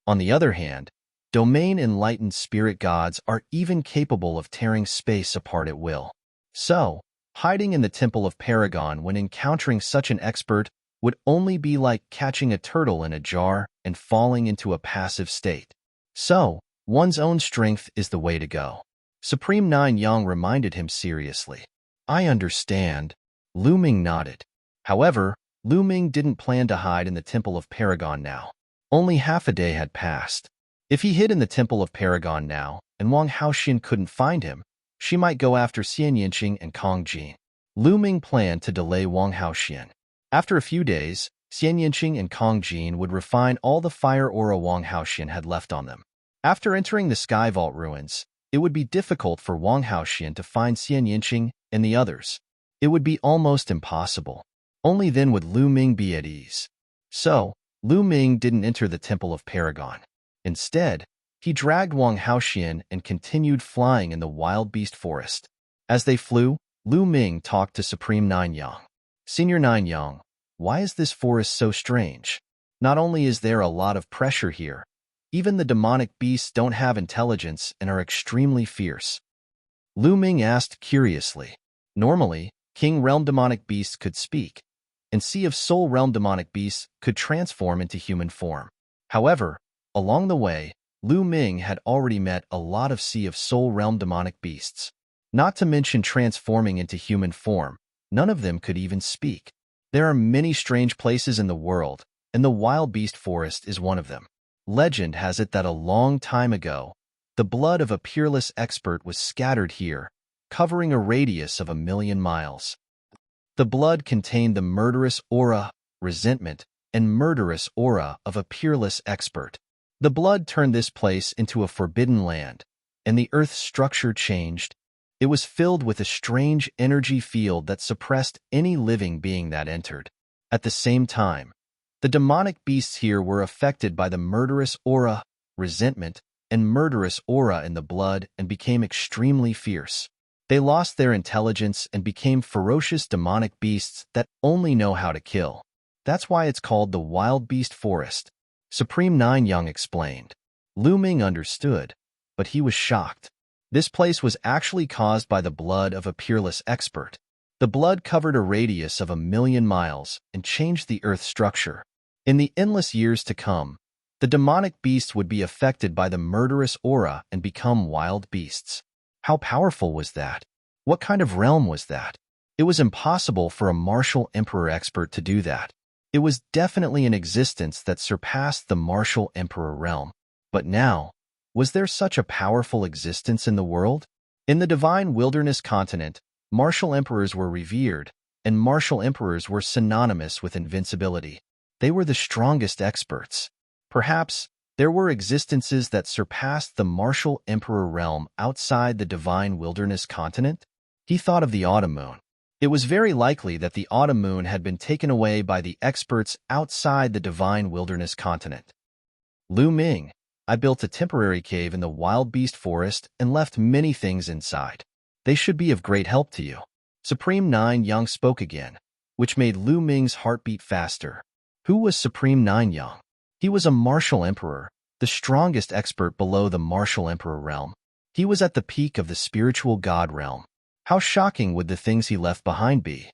On the other hand, domain enlightened spirit gods are even capable of tearing space apart at will. So, hiding in the Temple of Paragon when encountering such an expert would only be like catching a turtle in a jar and falling into a passive state. So, one's own strength is the way to go. Supreme Nine Yang reminded him seriously. I understand. Lu Ming nodded. However, Lu Ming didn't plan to hide in the Temple of Paragon now. Only half a day had passed. If he hid in the Temple of Paragon now, and Wang Haoxian couldn't find him, she might go after Xian Yanqing and Kong Jin. Lu Ming planned to delay Wang Haoxian. After a few days, Xian Yanqing and Kong Jin would refine all the fire aura Wang Haoxian had left on them. After entering the Sky Vault ruins, it would be difficult for Wang Haoxian to find Xian Yanqing and the others. It would be almost impossible. Only then would Lu Ming be at ease. So, Lu Ming didn't enter the Temple of Paragon. Instead, he dragged Wang Haoxian and continued flying in the wild beast forest. As they flew, Lu Ming talked to Supreme Nine Yang. Senior Nine Yang, why is this forest so strange? Not only is there a lot of pressure here, even the demonic beasts don't have intelligence and are extremely fierce. Lu Ming asked curiously. Normally, King Realm demonic beasts could speak, and Sea of Soul Realm demonic beasts could transform into human form. However, along the way, Lu Ming had already met a lot of Sea of Soul Realm demonic beasts. Not to mention transforming into human form, none of them could even speak. There are many strange places in the world, and the wild beast forest is one of them. Legend has it that a long time ago, the blood of a peerless expert was scattered here, covering a radius of 1,000,000 miles. The blood contained the murderous aura, resentment, and murderous aura of a peerless expert. The blood turned this place into a forbidden land, and the earth's structure changed. It was filled with a strange energy field that suppressed any living being that entered. At the same time, the demonic beasts here were affected by the murderous aura, resentment, and murderous aura in the blood and became extremely fierce. They lost their intelligence and became ferocious demonic beasts that only know how to kill. That's why it's called the Wild Beast Forest. Supreme Nine Yang explained. Lu Ming understood, but he was shocked. This place was actually caused by the blood of a peerless expert. The blood covered a radius of 1,000,000 miles and changed the Earth's structure. In the endless years to come, the demonic beasts would be affected by the murderous aura and become wild beasts. How powerful was that? What kind of realm was that? It was impossible for a martial emperor expert to do that. It was definitely an existence that surpassed the martial emperor realm. But now, was there such a powerful existence in the world? In the divine wilderness continent, martial emperors were revered, and martial emperors were synonymous with invincibility. They were the strongest experts. Perhaps there were existences that surpassed the martial emperor realm outside the divine wilderness continent? He thought of the autumn moon. It was very likely that the autumn moon had been taken away by the experts outside the divine wilderness continent. Lu Ming, I built a temporary cave in the wild beast forest and left many things inside. They should be of great help to you. Supreme Nine Yang spoke again, which made Lu Ming's heart beat faster. Who was Supreme Nine Yang? He was a martial emperor, the strongest expert below the martial emperor realm. He was at the peak of the spiritual god realm. How shocking would the things he left behind be?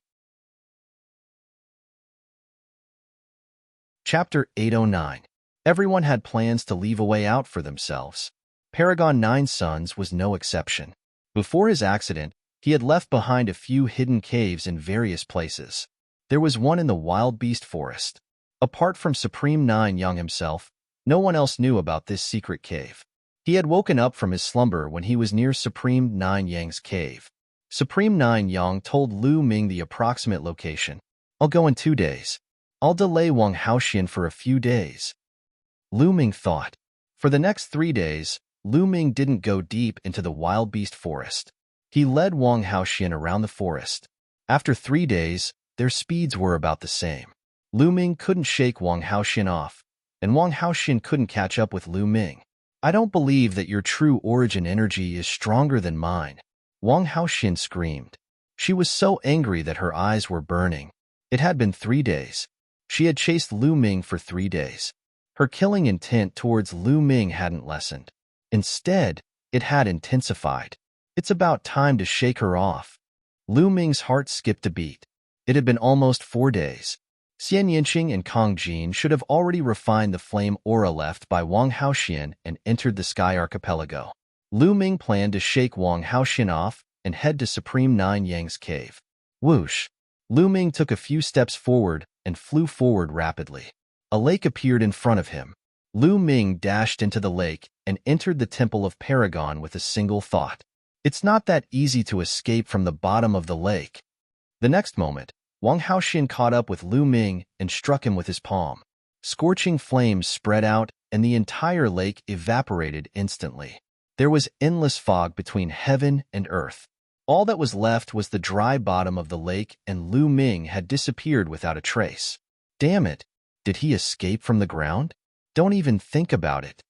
Chapter 809. Everyone had plans to leave a way out for themselves. Paragon Nine Sons was no exception. Before his accident, he had left behind a few hidden caves in various places. There was one in the wild beast forest. Apart from Supreme Nine Yang himself, no one else knew about this secret cave. He had woken up from his slumber when he was near Supreme Nine Yang's cave. Supreme Nine Yang told Lu Ming the approximate location. I'll go in 2 days. I'll delay Wang Haoxian for a few days. Lu Ming thought. For the next 3 days, Lu Ming didn't go deep into the wild beast forest. He led Wang Haoxian around the forest. After 3 days, their speeds were about the same. Lu Ming couldn't shake Wang Haoxian off, and Wang Haoxian couldn't catch up with Lu Ming. I don't believe that your true origin energy is stronger than mine, Wang Haoxian screamed. She was so angry that her eyes were burning. It had been 3 days. She had chased Lu Ming for 3 days. Her killing intent towards Lu Ming hadn't lessened. Instead, it had intensified. It's about time to shake her off. Lu Ming's heart skipped a beat. It had been almost 4 days. Xian Yinqing and Kang Jin should have already refined the flame aura left by Wang Haoxian and entered the Sky Archipelago. Lu Ming planned to shake Wang Haoxian off and head to Supreme Nine Yang's cave. Whoosh! Lu Ming took a few steps forward and flew forward rapidly. A lake appeared in front of him. Lu Ming dashed into the lake and entered the Temple of Paragon with a single thought. It's not that easy to escape from the bottom of the lake. The next moment, Wang Haoxian caught up with Lu Ming and struck him with his palm. Scorching flames spread out and the entire lake evaporated instantly. There was endless fog between heaven and earth. All that was left was the dry bottom of the lake, and Lu Ming had disappeared without a trace. Damn it! Did he escape from the ground? Don't even think about it.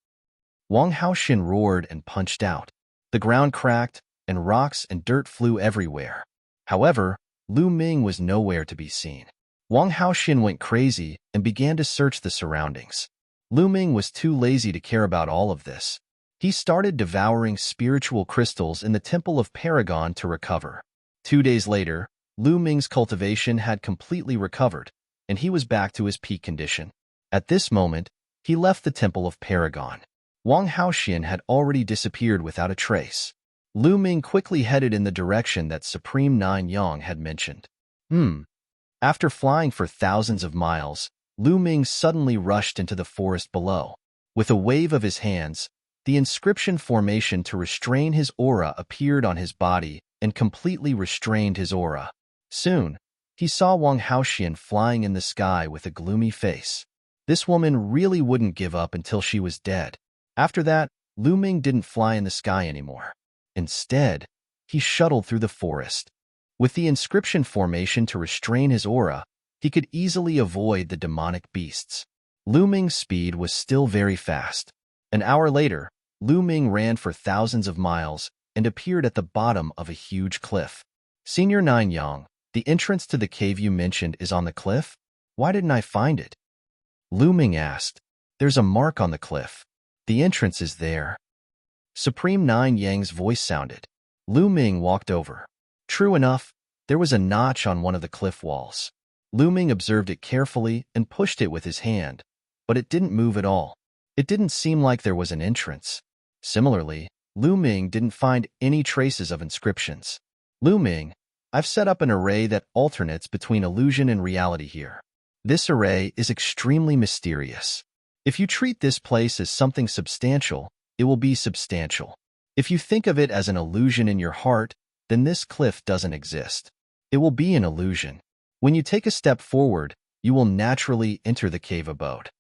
Wang Haoxian roared and punched out. The ground cracked, and rocks and dirt flew everywhere. However, Lu Ming was nowhere to be seen. Wang Haoxian went crazy and began to search the surroundings. Lu Ming was too lazy to care about all of this. He started devouring spiritual crystals in the Temple of Paragon to recover. 2 days later, Lu Ming's cultivation had completely recovered, and he was back to his peak condition. At this moment, he left the Temple of Paragon. Wang Haoxian had already disappeared without a trace. Lu Ming quickly headed in the direction that Supreme Nine Yang had mentioned. After flying for thousands of miles, Lu Ming suddenly rushed into the forest below. With a wave of his hands, the inscription formation to restrain his aura appeared on his body and completely restrained his aura. Soon, he saw Wang Haoxian flying in the sky with a gloomy face. This woman really wouldn't give up until she was dead. After that, Lu Ming didn't fly in the sky anymore. Instead, he shuttled through the forest. With the inscription formation to restrain his aura, he could easily avoid the demonic beasts. Lu Ming's speed was still very fast. An hour later, Lu Ming ran for thousands of miles and appeared at the bottom of a huge cliff. Senior Nine Yang, the entrance to the cave you mentioned is on the cliff? Why didn't I find it? Lu Ming asked. There's a mark on the cliff. The entrance is there. Supreme Nine Yang's voice sounded. Lu Ming walked over. True enough, there was a notch on one of the cliff walls. Lu Ming observed it carefully and pushed it with his hand, but it didn't move at all. It didn't seem like there was an entrance. Similarly, Lu Ming didn't find any traces of inscriptions. Lu Ming, I've set up an array that alternates between illusion and reality here. This array is extremely mysterious. If you treat this place as something substantial, it will be substantial. If you think of it as an illusion in your heart, then this cliff doesn't exist. It will be an illusion. When you take a step forward, you will naturally enter the cave abode.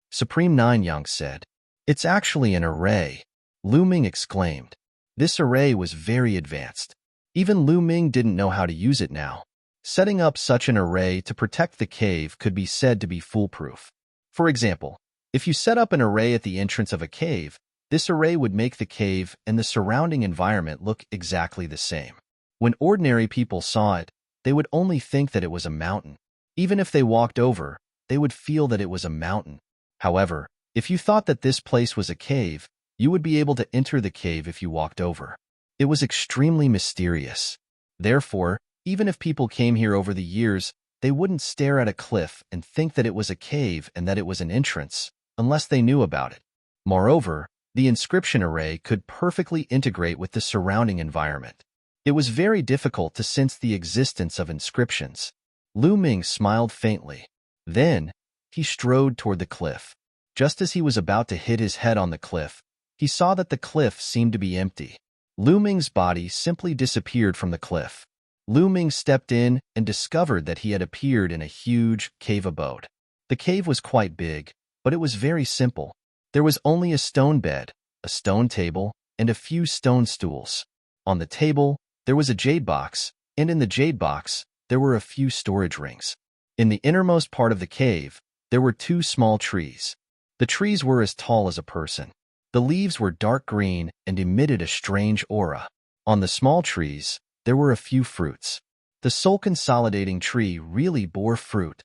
Supreme Nine Yang said. It's actually an array, Lu Ming exclaimed. This array was very advanced. Even Lu Ming didn't know how to use it now. Setting up such an array to protect the cave could be said to be foolproof. For example, if you set up an array at the entrance of a cave, this array would make the cave and the surrounding environment look exactly the same. When ordinary people saw it, they would only think that it was a mountain. Even if they walked over, they would feel that it was a mountain. However, if you thought that this place was a cave, you would be able to enter the cave if you walked over. It was extremely mysterious. Therefore, even if people came here over the years, they wouldn't stare at a cliff and think that it was a cave and that it was an entrance, unless they knew about it. Moreover, the inscription array could perfectly integrate with the surrounding environment. It was very difficult to sense the existence of inscriptions. Lu Ming smiled faintly. Then, he strode toward the cliff. Just as he was about to hit his head on the cliff, he saw that the cliff seemed to be empty. Lu Ming's body simply disappeared from the cliff. Lu Ming stepped in and discovered that he had appeared in a huge cave abode. The cave was quite big, but it was very simple. There was only a stone bed, a stone table, and a few stone stools. On the table, there was a jade box, and in the jade box, there were a few storage rings. In the innermost part of the cave, there were 2 small trees. The trees were as tall as a person. The leaves were dark green and emitted a strange aura. On the small trees, there were a few fruits. The soul-consolidating tree really bore fruit.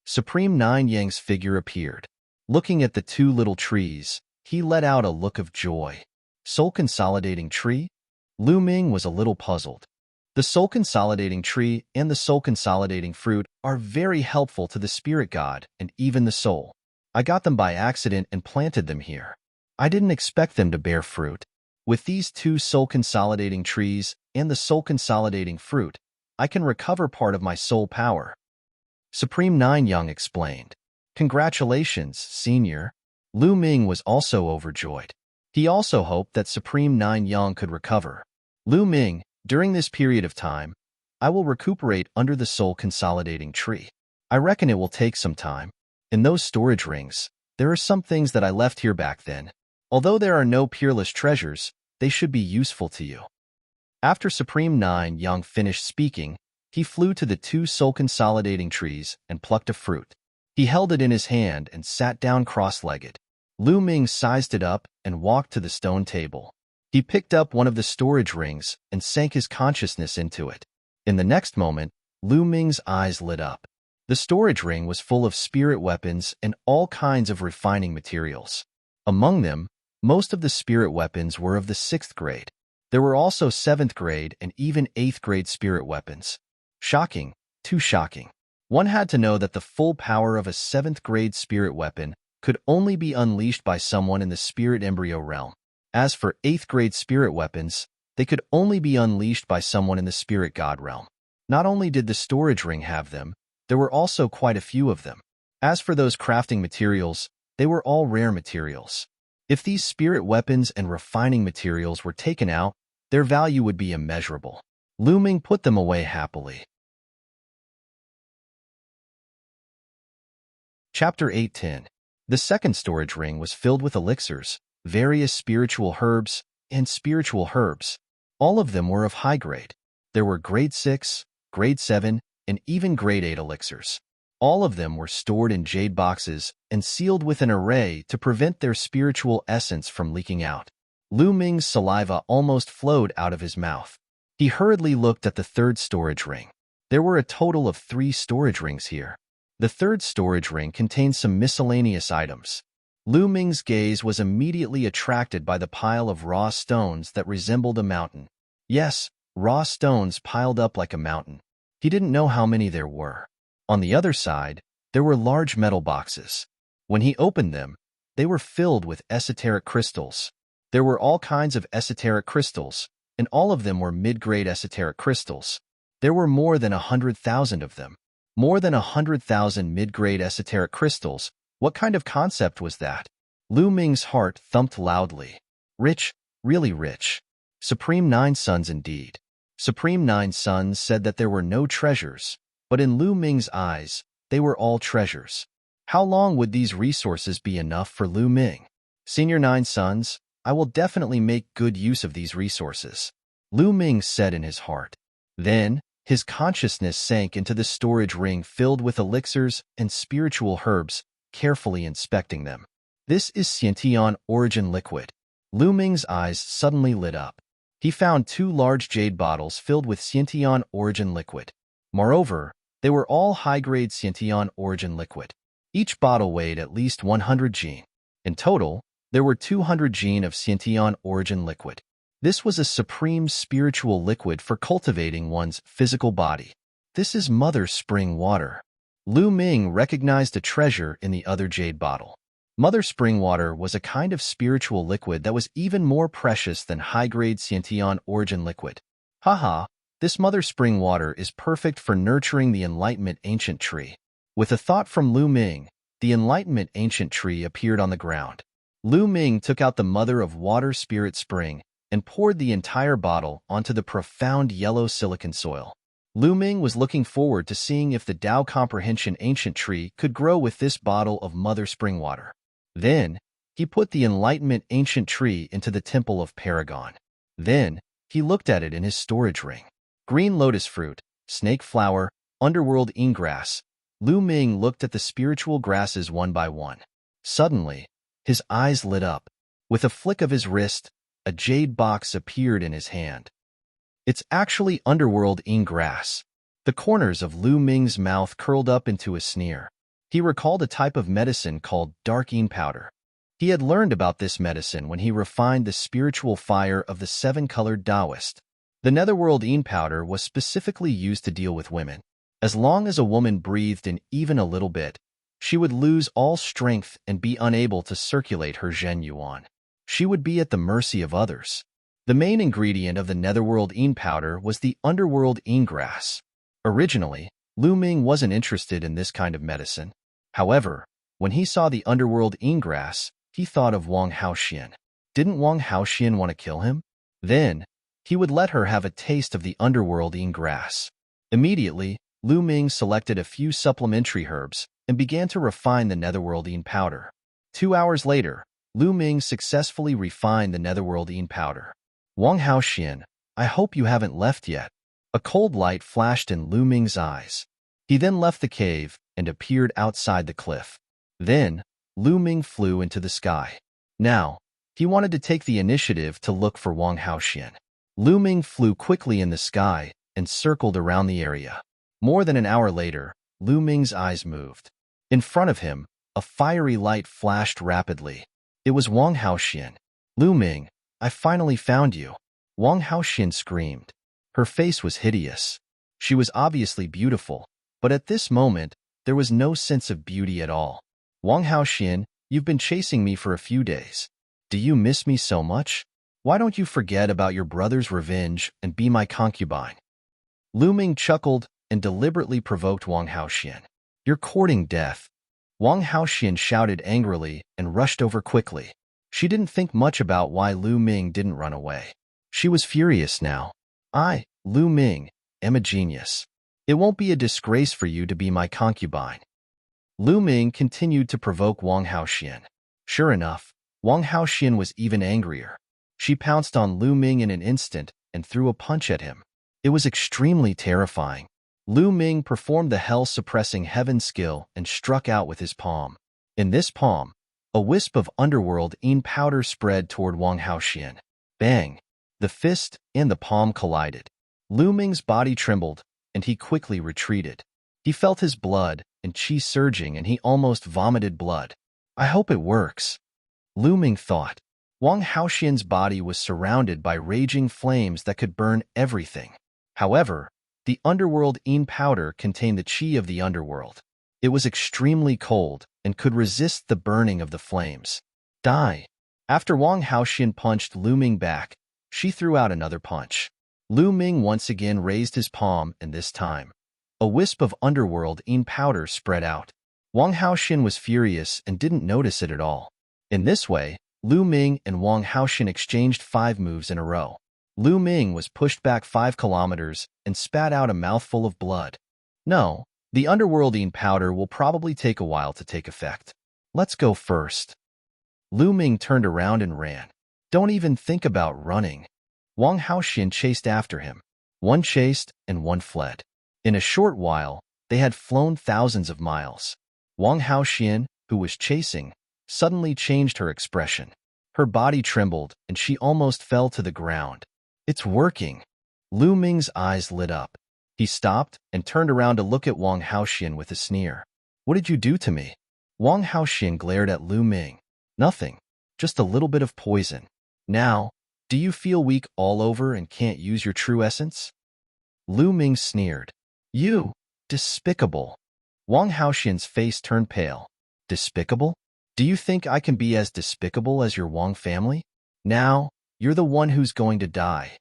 Supreme Nine Yang's figure appeared. Looking at the 2 little trees, he let out a look of joy. Soul-consolidating tree? Lu Ming was a little puzzled. The soul-consolidating tree and the soul-consolidating fruit are very helpful to the spirit god and even the soul. I got them by accident and planted them here. I didn't expect them to bear fruit. With these 2 soul-consolidating trees and the soul-consolidating fruit, I can recover part of my soul power. Supreme Nine Yang explained. Congratulations, Senior. Lu Ming was also overjoyed. He also hoped that Supreme Nine Yang could recover. Lu Ming, during this period of time, I will recuperate under the soul-consolidating tree. I reckon it will take some time. In those storage rings, there are some things that I left here back then. Although there are no peerless treasures, they should be useful to you. After Supreme Nine Yang finished speaking, he flew to the 2 soul-consolidating trees and plucked a fruit. He held it in his hand and sat down cross-legged. Lu Ming sized it up and walked to the stone table. He picked up one of the storage rings and sank his consciousness into it. In the next moment, Lu Ming's eyes lit up. The storage ring was full of spirit weapons and all kinds of refining materials. Among them, most of the spirit weapons were of the 6th grade. There were also 7th grade and even 8th grade spirit weapons. Shocking, too shocking. One had to know that the full power of a 7th grade spirit weapon could only be unleashed by someone in the spirit embryo realm. As for 8th grade spirit weapons, they could only be unleashed by someone in the spirit god realm. Not only did the storage ring have them, there were also quite a few of them. As for those crafting materials, they were all rare materials. If these spirit weapons and refining materials were taken out, their value would be immeasurable. Lu Ming put them away happily. Chapter 8:10. The second storage ring was filled with elixirs, various spiritual herbs, and spiritual herbs. All of them were of high grade. There were grade 6, grade 7, and even grade 8 elixirs. All of them were stored in jade boxes and sealed with an array to prevent their spiritual essence from leaking out. Lu Ming's saliva almost flowed out of his mouth. He hurriedly looked at the 3rd storage ring. There were a total of 3 storage rings here. The 3rd storage ring contained some miscellaneous items. Lu Ming's gaze was immediately attracted by the pile of raw stones that resembled a mountain. Yes, raw stones piled up like a mountain. He didn't know how many there were. On the other side, there were large metal boxes. When he opened them, they were filled with esoteric crystals. There were all kinds of esoteric crystals, and all of them were mid-grade esoteric crystals. There were more than 100,000 of them. More than 100,000 mid-grade esoteric crystals. What kind of concept was that? Lu Ming's heart thumped loudly. Rich, really rich. Supreme Nine Sons indeed. Supreme Nine Sons said that there were no treasures, but in Lu Ming's eyes, they were all treasures. How long would these resources be enough for Lu Ming? Senior Nine Sons, I will definitely make good use of these resources, Lu Ming said in his heart. Then, his consciousness sank into the storage ring filled with elixirs and spiritual herbs, carefully inspecting them. This is Xiantian origin liquid. Lu Ming's eyes suddenly lit up. He found 2 large jade bottles filled with Xiantian origin liquid. Moreover, they were all high-grade Xiantian origin liquid. Each bottle weighed at least 100 jin. In total, there were 200 jin of Xiantian origin liquid. This was a supreme spiritual liquid for cultivating one's physical body. This is Mother Spring Water. Lu Ming recognized a treasure in the other jade bottle. Mother Spring Water was a kind of spiritual liquid that was even more precious than high-grade Xiantian origin liquid. Haha, this Mother Spring Water is perfect for nurturing the Enlightenment Ancient Tree. With a thought from Lu Ming, the Enlightenment Ancient Tree appeared on the ground. Lu Ming took out the Mother of Water Spirit Spring and poured the entire bottle onto the profound yellow silicon soil. Lu Ming was looking forward to seeing if the Tao Comprehension Ancient Tree could grow with this bottle of Mother Spring Water. Then, he put the enlightenment ancient tree into the temple of Paragon. Then, he looked at it in his storage ring. Green lotus fruit, snake flower, underworld ingrass. Lu Ming looked at the spiritual grasses one by one. Suddenly, his eyes lit up. With a flick of his wrist, a jade box appeared in his hand. It's actually underworld ingrass. The corners of Lu Ming's mouth curled up into a sneer. He recalled a type of medicine called dark yin powder. He had learned about this medicine when he refined the spiritual fire of the seven-colored Taoist. The netherworld yin powder was specifically used to deal with women. As long as a woman breathed in even a little bit, she would lose all strength and be unable to circulate her Zhen Yuan. She would be at the mercy of others. The main ingredient of the netherworld yin powder was the underworld yin grass. Originally, Lu Ming wasn't interested in this kind of medicine. However, when he saw the underworld yin grass, he thought of Wang Haoxian. Didn't Wang Haoxian want to kill him? Then, he would let her have a taste of the underworld yin grass. Immediately, Lu Ming selected a few supplementary herbs and began to refine the netherworld yin powder. 2 hours later, Lu Ming successfully refined the netherworld yin powder. Wang Haoxian, I hope you haven't left yet. A cold light flashed in Lu Ming's eyes. He then left the cave and appeared outside the cliff. Then, Lu Ming flew into the sky. Now, he wanted to take the initiative to look for Wang Haoxian. Lu Ming flew quickly in the sky and circled around the area. More than an hour later, Lu Ming's eyes moved. In front of him, a fiery light flashed rapidly. It was Wang Haoxian. Lu Ming, I finally found you. Wang Haoxian screamed. Her face was hideous. She was obviously beautiful, but at this moment, there was no sense of beauty at all. Wang Haoxian, you've been chasing me for a few days. Do you miss me so much? Why don't you forget about your brother's revenge and be my concubine? Lu Ming chuckled and deliberately provoked Wang Haoxian. You're courting death. Wang Haoxian shouted angrily and rushed over quickly. She didn't think much about why Lu Ming didn't run away. She was furious now. I, Lu Ming, am a genius. It won't be a disgrace for you to be my concubine. Lu Ming continued to provoke Wang Haoxian. Sure enough, Wang Haoxian was even angrier. She pounced on Lu Ming in an instant and threw a punch at him. It was extremely terrifying. Lu Ming performed the hell-suppressing heaven skill and struck out with his palm. In this palm, a wisp of underworld yin powder spread toward Wang Haoxian. Bang! The fist and the palm collided. Lu Ming's body trembled, and he quickly retreated. He felt his blood and qi surging, and he almost vomited blood. I hope it works. Lu Ming thought. Wang Haoxian's body was surrounded by raging flames that could burn everything. However, the underworld yin powder contained the qi of the underworld. It was extremely cold and could resist the burning of the flames. Die! After Wang Haoxian punched Lu Ming back, she threw out another punch. Lu Ming once again raised his palm, and this time, a wisp of underworld yin powder spread out. Wang Haoxian was furious and didn't notice it at all. In this way, Lu Ming and Wang Haoxian exchanged 5 moves in a row. Lu Ming was pushed back 5 kilometers and spat out a mouthful of blood. No, the underworld yin powder will probably take a while to take effect. Let's go first. Lu Ming turned around and ran. Don't even think about running. Wang Haoxian chased after him. One chased and one fled. In a short while, they had flown thousands of miles. Wang Haoxian, who was chasing, suddenly changed her expression. Her body trembled and she almost fell to the ground. It's working. Lu Ming's eyes lit up. He stopped and turned around to look at Wang Haoxian with a sneer. What did you do to me? Wang Haoxian glared at Lu Ming. Nothing. Just a little bit of poison. Now, do you feel weak all over and can't use your true essence? Lu Ming sneered. You, despicable. Wang Haoxian's face turned pale. Despicable? Do you think I can be as despicable as your Wang family? Now, you're the one who's going to die.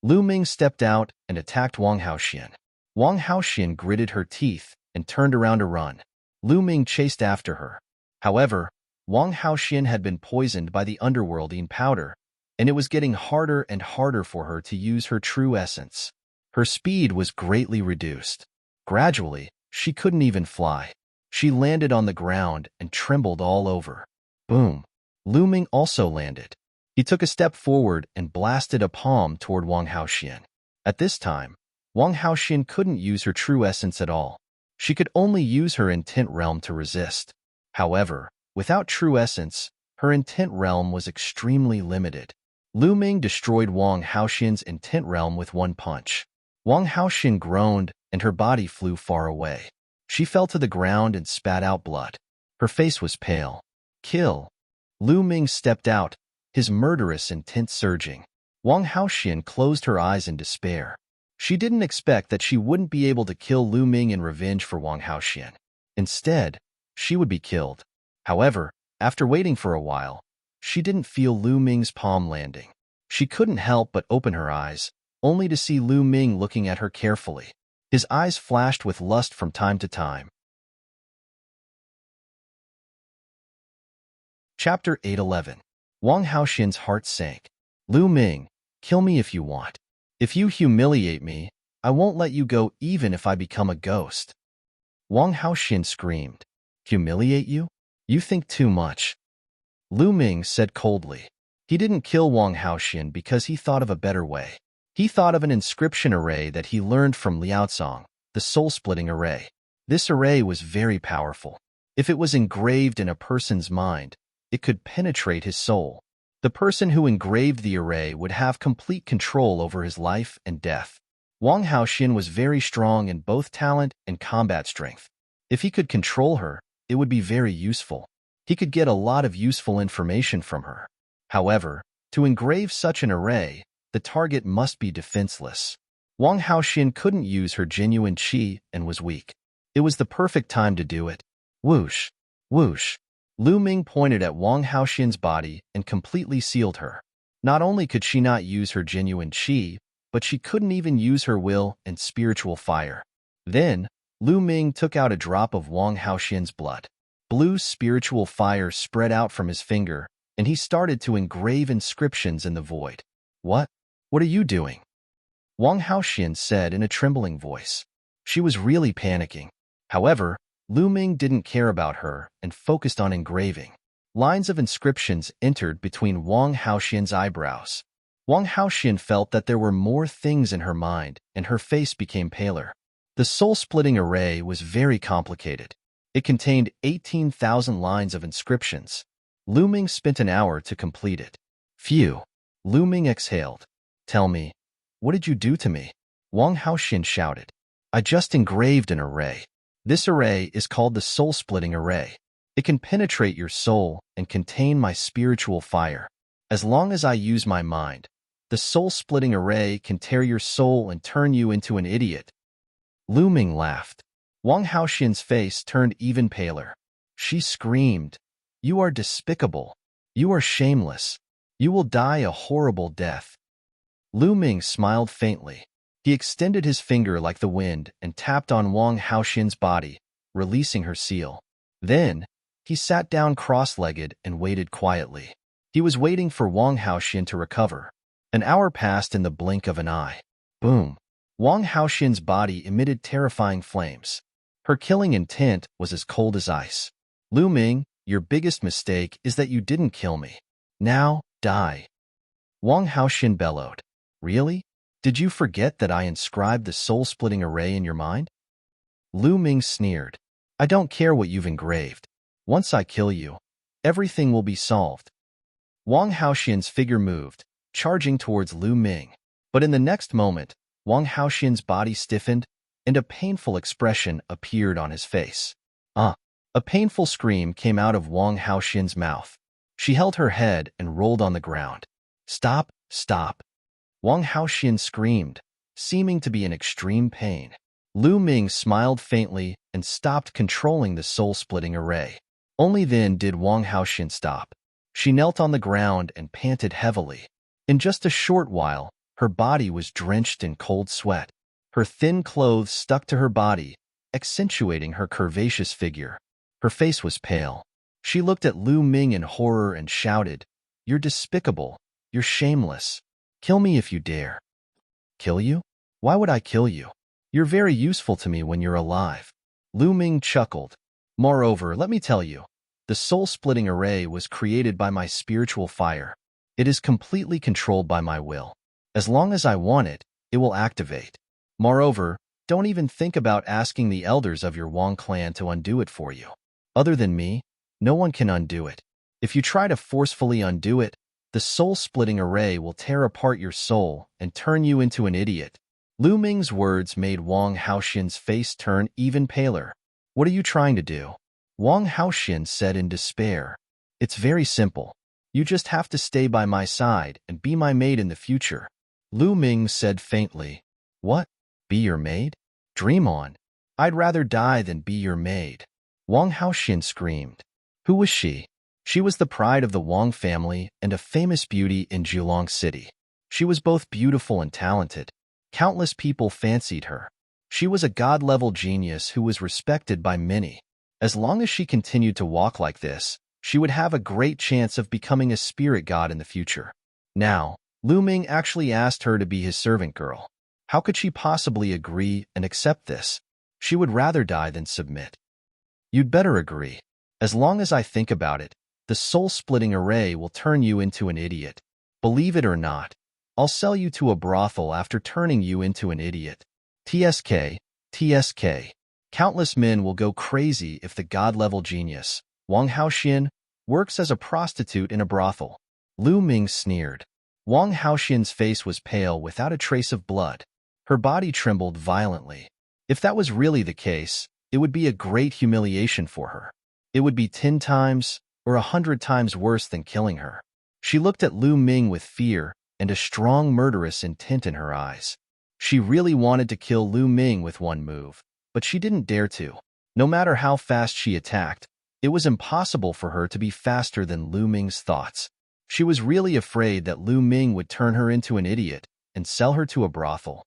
Lu Ming stepped out and attacked Wang Haoxian. Wang Haoxian gritted her teeth and turned around to run. Lu Ming chased after her. However, Wang Haoxian had been poisoned by the underworld yin powder, and it was getting harder and harder for her to use her true essence. Her speed was greatly reduced. Gradually, she couldn't even fly. She landed on the ground and trembled all over. Boom. Lu Ming also landed. He took a step forward and blasted a palm toward Wang Haoxian. At this time, Wang Haoxian couldn't use her true essence at all. She could only use her intent realm to resist. However, without true essence, her intent realm was extremely limited. Lu Ming destroyed Wang Haoxian's intent realm with one punch. Wang Haoxian groaned and her body flew far away. She fell to the ground and spat out blood. Her face was pale. Kill. Lu Ming stepped out, his murderous intent surging. Wang Haoxian closed her eyes in despair. She didn't expect that she wouldn't be able to kill Lu Ming in revenge for Wang Haoxian. Instead, she would be killed. However, after waiting for a while, she didn't feel Lu Ming's palm landing. She couldn't help but open her eyes, only to see Lu Ming looking at her carefully. His eyes flashed with lust from time to time. Chapter 811. Wang Haoxian's heart sank. Lu Ming, kill me if you want. If you humiliate me, I won't let you go even if I become a ghost. Wang Haoxian screamed. Humiliate you? You think too much. Lu Ming said coldly. He didn't kill Wang Haoxian because he thought of a better way. He thought of an inscription array that he learned from Liaozong, the soul-splitting array. This array was very powerful. If it was engraved in a person's mind, it could penetrate his soul. The person who engraved the array would have complete control over his life and death. Wang Haoxian was very strong in both talent and combat strength. If he could control her, it would be very useful. He could get a lot of useful information from her. However, to engrave such an array, the target must be defenseless. Wang Haoxian couldn't use her genuine qi and was weak. It was the perfect time to do it. Whoosh! Whoosh! Lu Ming pointed at Wang Haoxian's body and completely sealed her. Not only could she not use her genuine qi, but she couldn't even use her will and spiritual fire. Then, Lu Ming took out a drop of Wang Haoxian's blood. Blue spiritual fire spread out from his finger, and he started to engrave inscriptions in the void. What? What are you doing? Wang Haoxian said in a trembling voice. She was really panicking. However, Lu Ming didn't care about her and focused on engraving. Lines of inscriptions entered between Wang Haoxian's eyebrows. Wang Haoxian felt that there were more things in her mind, and her face became paler. The soul-splitting array was very complicated. It contained 18,000 lines of inscriptions. Lu Ming spent an hour to complete it. Phew! Lu Ming exhaled. Tell me, what did you do to me? Wang Haoxian shouted. I just engraved an array. This array is called the soul-splitting array. It can penetrate your soul and contain my spiritual fire. As long as I use my mind, the soul-splitting array can tear your soul and turn you into an idiot. Lu Ming laughed. Wang Haoxian's face turned even paler. She screamed, You are despicable. You are shameless. You will die a horrible death. Lu Ming smiled faintly. He extended his finger like the wind and tapped on Wang Haoxian's body, releasing her seal. Then, he sat down cross-legged and waited quietly. He was waiting for Wang Haoxian to recover. An hour passed in the blink of an eye. Boom! Wang Haoxian's body emitted terrifying flames. Her killing intent was as cold as ice. Lu Ming, your biggest mistake is that you didn't kill me. Now, die. Wang Haoxian bellowed. Really? Did you forget that I inscribed the soul-splitting array in your mind? Lu Ming sneered. I don't care what you've engraved. Once I kill you, everything will be solved. Wang Haoxian's figure moved, charging towards Lu Ming. But in the next moment, Wang Haoxian's body stiffened, and a painful expression appeared on his face. A painful scream came out of Wang Haoxian's mouth. She held her head and rolled on the ground. Stop, stop. Wang Haoxian screamed, seeming to be in extreme pain. Lu Ming smiled faintly and stopped controlling the soul-splitting array. Only then did Wang Haoxian stop. She knelt on the ground and panted heavily. In just a short while, her body was drenched in cold sweat. Her thin clothes stuck to her body, accentuating her curvaceous figure. Her face was pale. She looked at Lu Ming in horror and shouted, You're despicable. You're shameless. Kill me if you dare. Kill you? Why would I kill you? You're very useful to me when you're alive. Lu Ming chuckled. Moreover, let me tell you, The soul-splitting array was created by my spiritual fire. It is completely controlled by my will. As long as I want it, it will activate. Moreover, don't even think about asking the elders of your Wang clan to undo it for you. Other than me, no one can undo it. If you try to forcefully undo it, the soul-splitting array will tear apart your soul and turn you into an idiot. Lu Ming's words made Wang Haoxian's face turn even paler. What are you trying to do? Wang Haoxian said in despair. It's very simple. You just have to stay by my side and be my maid in the future. Lu Ming said faintly. What? Be your maid? Dream on. I'd rather die than be your maid. Wang Haoxian screamed. Who was she? She was the pride of the Wang family and a famous beauty in Julong City. She was both beautiful and talented. Countless people fancied her. She was a god-level genius who was respected by many. As long as she continued to walk like this, she would have a great chance of becoming a spirit god in the future. Now, Lu Ming actually asked her to be his servant girl. How could she possibly agree and accept this? She would rather die than submit. You'd better agree. As long as I think about it, the soul-splitting array will turn you into an idiot. Believe it or not, I'll sell you to a brothel after turning you into an idiot. TSK, TSK. Countless men will go crazy if the god-level genius, Wang Haoxian, works as a prostitute in a brothel. Lu Ming sneered. Wang Haoxian's face was pale without a trace of blood. Her body trembled violently. If that was really the case, it would be a great humiliation for her. It would be 10 times or 100 times worse than killing her. She looked at Lu Ming with fear and a strong murderous intent in her eyes. She really wanted to kill Lu Ming with one move, but she didn't dare to. No matter how fast she attacked, it was impossible for her to be faster than Lu Ming's thoughts. She was really afraid that Lu Ming would turn her into an idiot and sell her to a brothel.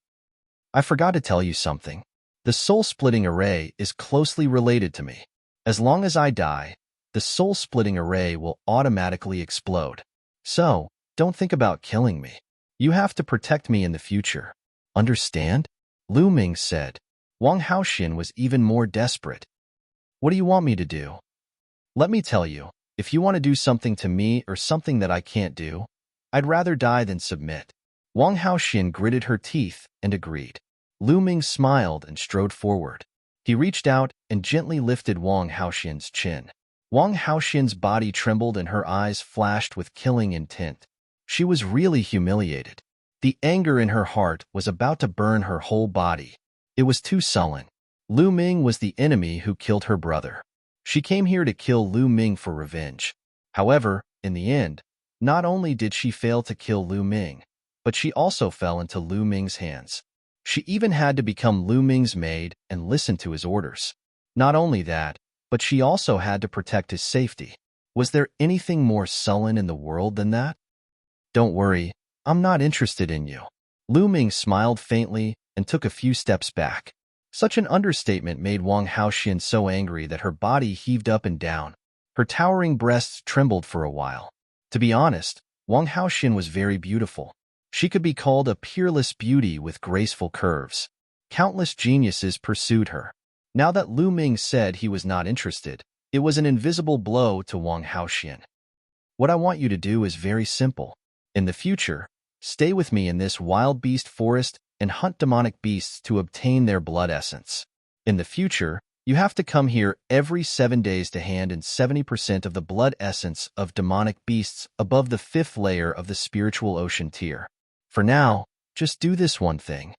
I forgot to tell you something. The soul-splitting array is closely related to me. As long as I die, the soul-splitting array will automatically explode. So, don't think about killing me. You have to protect me in the future. Understand? Lu Ming said. Wang Haoxian was even more desperate. What do you want me to do? Let me tell you, if you want to do something to me or something that I can't do, I'd rather die than submit. Wang Haoxian gritted her teeth and agreed. Lu Ming smiled and strode forward. He reached out and gently lifted Wang Haoxian's chin. Wang Haoxian's body trembled and her eyes flashed with killing intent. She was really humiliated. The anger in her heart was about to burn her whole body. It was too sullen. Lu Ming was the enemy who killed her brother. She came here to kill Lu Ming for revenge. However, in the end, not only did she fail to kill Lu Ming, but she also fell into Lu Ming's hands. She even had to become Lu Ming's maid and listen to his orders. Not only that, but she also had to protect his safety. Was there anything more sullen in the world than that? Don't worry, I'm not interested in you. Lu Ming smiled faintly and took a few steps back. Such an understatement made Wang Haoxian so angry that her body heaved up and down. Her towering breasts trembled for a while. To be honest, Wang Haoxian was very beautiful. She could be called a peerless beauty with graceful curves. Countless geniuses pursued her. Now that Lu Ming said he was not interested, it was an invisible blow to Wang Haoxian. What I want you to do is very simple. In the future, stay with me in this wild beast forest and hunt demonic beasts to obtain their blood essence. In the future, you have to come here every 7 days to hand in 70% of the blood essence of demonic beasts above the 5th layer of the spiritual ocean tier. For now, just do this one thing.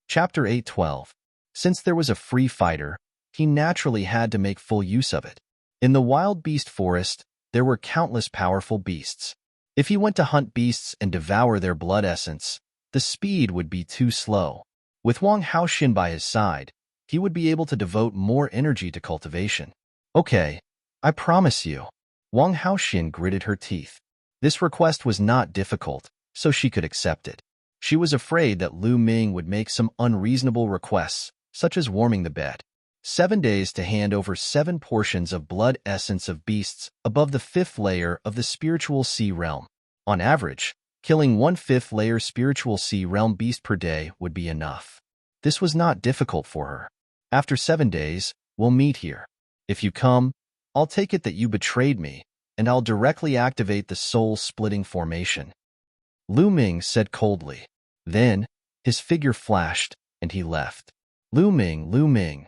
Chapter 8:12. Since there was a free fighter, he naturally had to make full use of it. In the wild beast forest, there were countless powerful beasts. If he went to hunt beasts and devour their blood essence, the speed would be too slow. With Wang Haoxian by his side, he would be able to devote more energy to cultivation. Okay, I promise you. Wang Haoxian gritted her teeth. This request was not difficult, so she could accept it. She was afraid that Lu Ming would make some unreasonable requests, such as warming the bed. 7 days to hand over 7 portions of blood essence of beasts above the 5th layer of the spiritual sea realm. On average, killing 1/5 layer spiritual sea realm beast per day would be enough. This was not difficult for her. After 7 days, we'll meet here. If you come, I'll take it that you betrayed me, and I'll directly activate the soul-splitting formation." Lu Ming said coldly. Then, his figure flashed, and he left. Lu Ming, Lu Ming.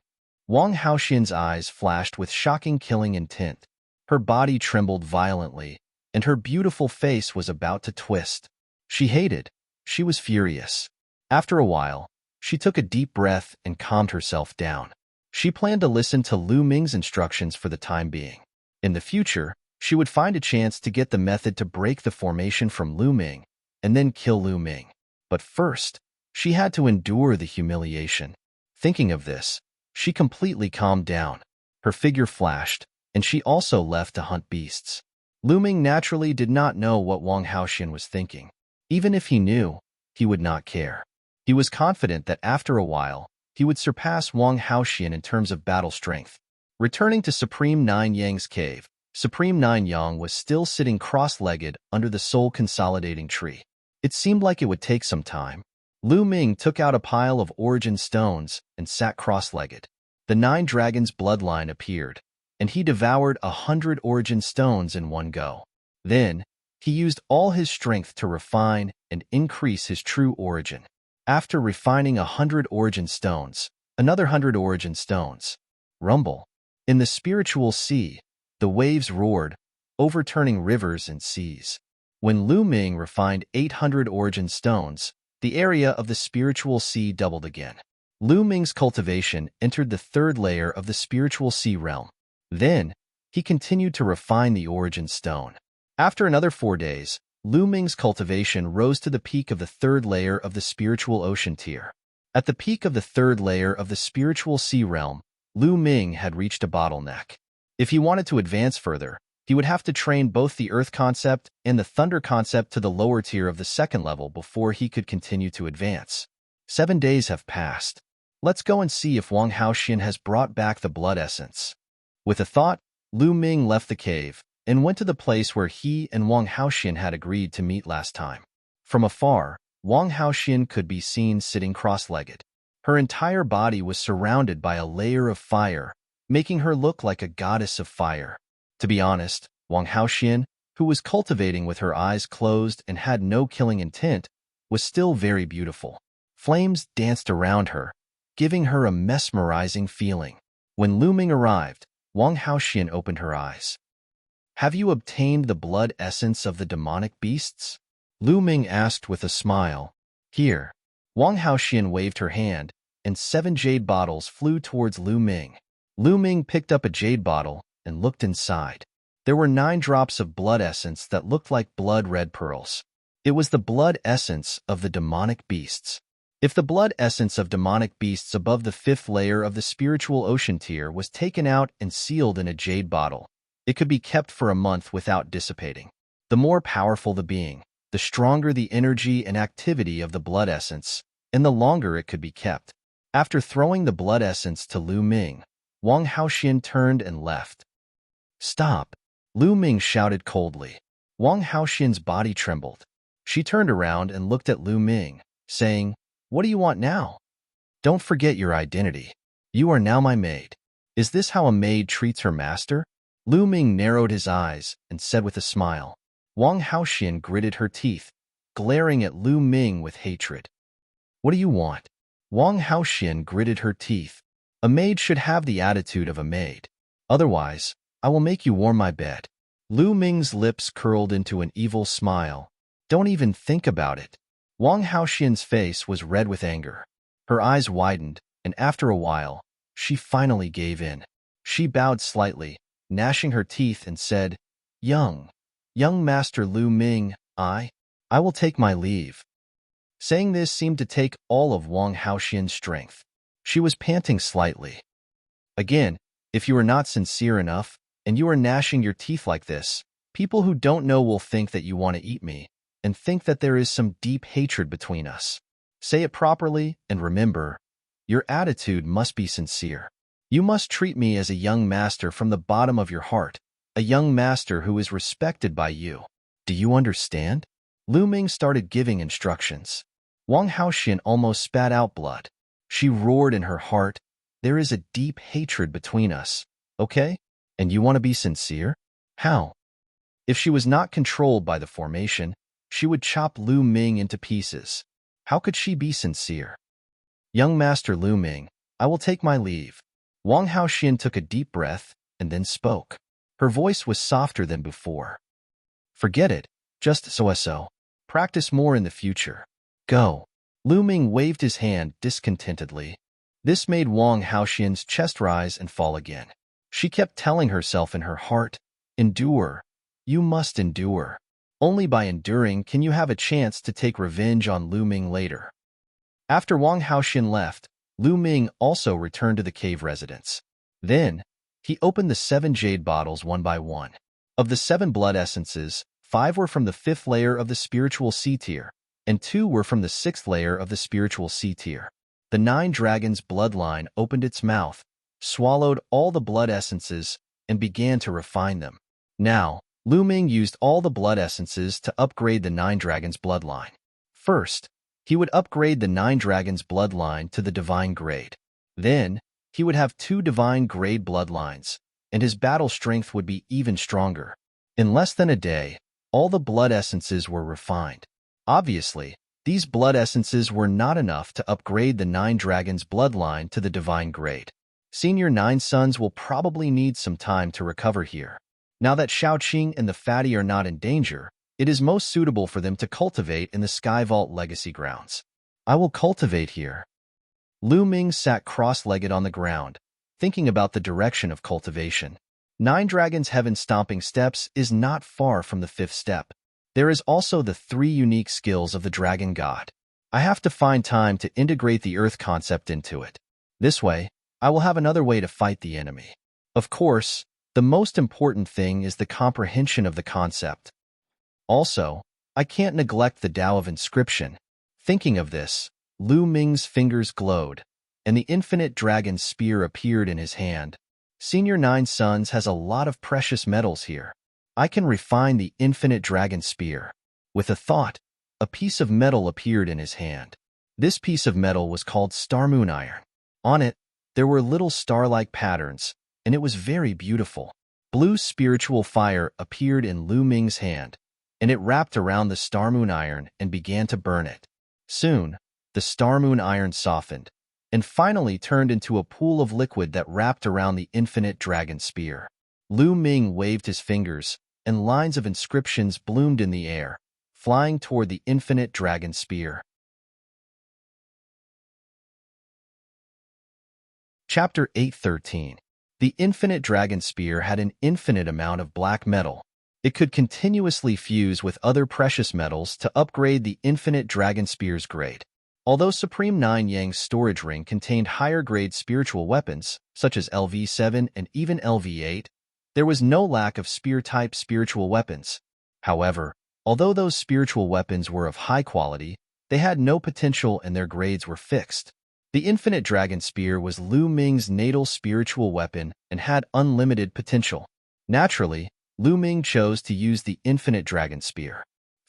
Wang Haoxian's eyes flashed with shocking killing intent. Her body trembled violently, and her beautiful face was about to twist. She hated. She was furious. After a while, she took a deep breath and calmed herself down. She planned to listen to Lu Ming's instructions for the time being. In the future, she would find a chance to get the method to break the formation from Lu Ming, and then kill Lu Ming. But first, she had to endure the humiliation. Thinking of this, she completely calmed down. Her figure flashed, and she also left to hunt beasts. Lu Ming naturally did not know what Wang Haoxian was thinking. Even if he knew, he would not care. He was confident that after a while, he would surpass Wang Haoxian in terms of battle strength. Returning to Supreme Nine Yang's cave, Supreme Nine Yang was still sitting cross-legged under the soul-consolidating tree. It seemed like it would take some time. Lu Ming took out a pile of origin stones and sat cross-legged. The 9 dragons' bloodline appeared, and he devoured 100 origin stones in one go. Then, he used all his strength to refine and increase his true origin. After refining 100 origin stones, another 100 origin stones. Rumble. In the spiritual sea, the waves roared, overturning rivers and seas. When Lu Ming refined 800 origin stones, the area of the spiritual sea doubled again. Lu Ming's cultivation entered the 3rd layer of the spiritual sea realm. Then, he continued to refine the origin stone. After another 4 days, Lu Ming's cultivation rose to the peak of the 3rd layer of the spiritual ocean tier. At the peak of the 3rd layer of the spiritual sea realm, Lu Ming had reached a bottleneck. If he wanted to advance further, he would have to train both the earth concept and the thunder concept to the lower tier of the 2nd level before he could continue to advance. 7 days have passed. Let's go and see if Wang Haoxian has brought back the blood essence. With a thought, Lu Ming left the cave and went to the place where he and Wang Haoxian had agreed to meet last time. From afar, Wang Haoxian could be seen sitting cross-legged. Her entire body was surrounded by a layer of fire, making her look like a goddess of fire. To be honest, Wang Haoxian, who was cultivating with her eyes closed and had no killing intent, was still very beautiful. Flames danced around her, giving her a mesmerizing feeling. When Lu Ming arrived, Wang Haoxian opened her eyes. "Have you obtained the blood essence of the demonic beasts?" Lu Ming asked with a smile. "Here." Wang Haoxian waved her hand, and 7 jade bottles flew towards Lu Ming. Lu Ming picked up a jade bottle and looked inside. There were 9 drops of blood essence that looked like blood-red pearls. It was the blood essence of the demonic beasts. If the blood essence of demonic beasts above the 5th layer of the spiritual ocean tier was taken out and sealed in a jade bottle, it could be kept for a month without dissipating. The more powerful the being, the stronger the energy and activity of the blood essence, and the longer it could be kept. After throwing the blood essence to Lu Ming, Wang Haoxian turned and left. "Stop!" Lu Ming shouted coldly. Wang Haoxian's body trembled. She turned around and looked at Lu Ming, saying, "What do you want now? Don't forget your identity. You are now my maid." "Is this how a maid treats her master?" Lu Ming narrowed his eyes and said with a smile. Wang Haoxian gritted her teeth, glaring at Lu Ming with hatred. "What do you want?" Wang Haoxian gritted her teeth. "A maid should have the attitude of a maid. Otherwise, I will make you warm my bed." Lu Ming's lips curled into an evil smile. "Don't even think about it." Wang Haoxian's face was red with anger. Her eyes widened, and after a while, she finally gave in. She bowed slightly, gnashing her teeth, and said, Young Master Lu Ming, I will take my leave." Saying this seemed to take all of Wang Haoxian's strength. She was panting slightly. "Again, if you are not sincere enough, and you are gnashing your teeth like this, people who don't know will think that you want to eat me, and think that there is some deep hatred between us. Say it properly, and remember, your attitude must be sincere. You must treat me as a young master from the bottom of your heart, a young master who is respected by you. Do you understand?" Lu Ming started giving instructions. Wang Haoxian almost spat out blood. She roared in her heart, there is a deep hatred between us, okay? And you want to be sincere? How? If she was not controlled by the formation, she would chop Lu Ming into pieces. How could she be sincere? Young Master Lu Ming, I will take my leave. Wang Haoxian took a deep breath and then spoke. Her voice was softer than before. Forget it, just so. Practice more in the future. Go. Lu Ming waved his hand discontentedly. This made Wang Haoxian's chest rise and fall again. She kept telling herself in her heart, endure. You must endure. Only by enduring can you have a chance to take revenge on Lu Ming later. After Wang Haoxian left, Lu Ming also returned to the cave residence. Then, he opened the 7 jade bottles one by one. Of the 7 blood essences, 5 were from the 5th layer of the spiritual C tier, and 2 were from the 6th layer of the spiritual C tier. The 9 dragons' bloodline opened its mouth, swallowed all the blood essences, and began to refine them. Now, Lu Ming used all the blood essences to upgrade the 9 dragons' bloodline. First, he would upgrade the 9 dragons' bloodline to the divine grade. Then, he would have 2 divine grade bloodlines, and his battle strength would be even stronger. In less than a day, all the blood essences were refined. Obviously, these blood essences were not enough to upgrade the 9 dragons' bloodline to the divine grade. Senior 9 sons will probably need some time to recover here. Now that Shaoqing and the Fatty are not in danger, it is most suitable for them to cultivate in the Sky Vault Legacy grounds. I will cultivate here. Lu Ming sat cross-legged on the ground, thinking about the direction of cultivation. 9 Dragons' Heaven Stomping Steps is not far from the 5th step. There is also the 3 unique skills of the Dragon God. I have to find time to integrate the Earth concept into it. This way, I will have another way to fight the enemy. Of course, the most important thing is the comprehension of the concept. Also, I can't neglect the Tao of Inscription. Thinking of this, Lu Ming's fingers glowed, and the infinite dragon spear appeared in his hand. Senior 9 Sons has a lot of precious metals here. I can refine the infinite dragon spear. With a thought, a piece of metal appeared in his hand. This piece of metal was called Star Moon Iron. On it, there were little star-like patterns, and it was very beautiful. Blue spiritual fire appeared in Lu Ming's hand, and it wrapped around the Star Moon Iron and began to burn it. Soon, the Star Moon Iron softened, and finally turned into a pool of liquid that wrapped around the infinite dragon spear. Lu Ming waved his fingers, and lines of inscriptions bloomed in the air, flying toward the infinite dragon spear. Chapter 8:13. The infinite dragon spear had an infinite amount of black metal. It could continuously fuse with other precious metals to upgrade the infinite dragon spear's grade. Although Supreme 9 Yang's storage ring contained higher-grade spiritual weapons, such as LV7 and even LV8, there was no lack of spear-type spiritual weapons. However, although those spiritual weapons were of high quality, they had no potential and their grades were fixed. The Infinite Dragon Spear was Lu Ming's natal spiritual weapon and had unlimited potential. Naturally, Lu Ming chose to use the Infinite Dragon Spear.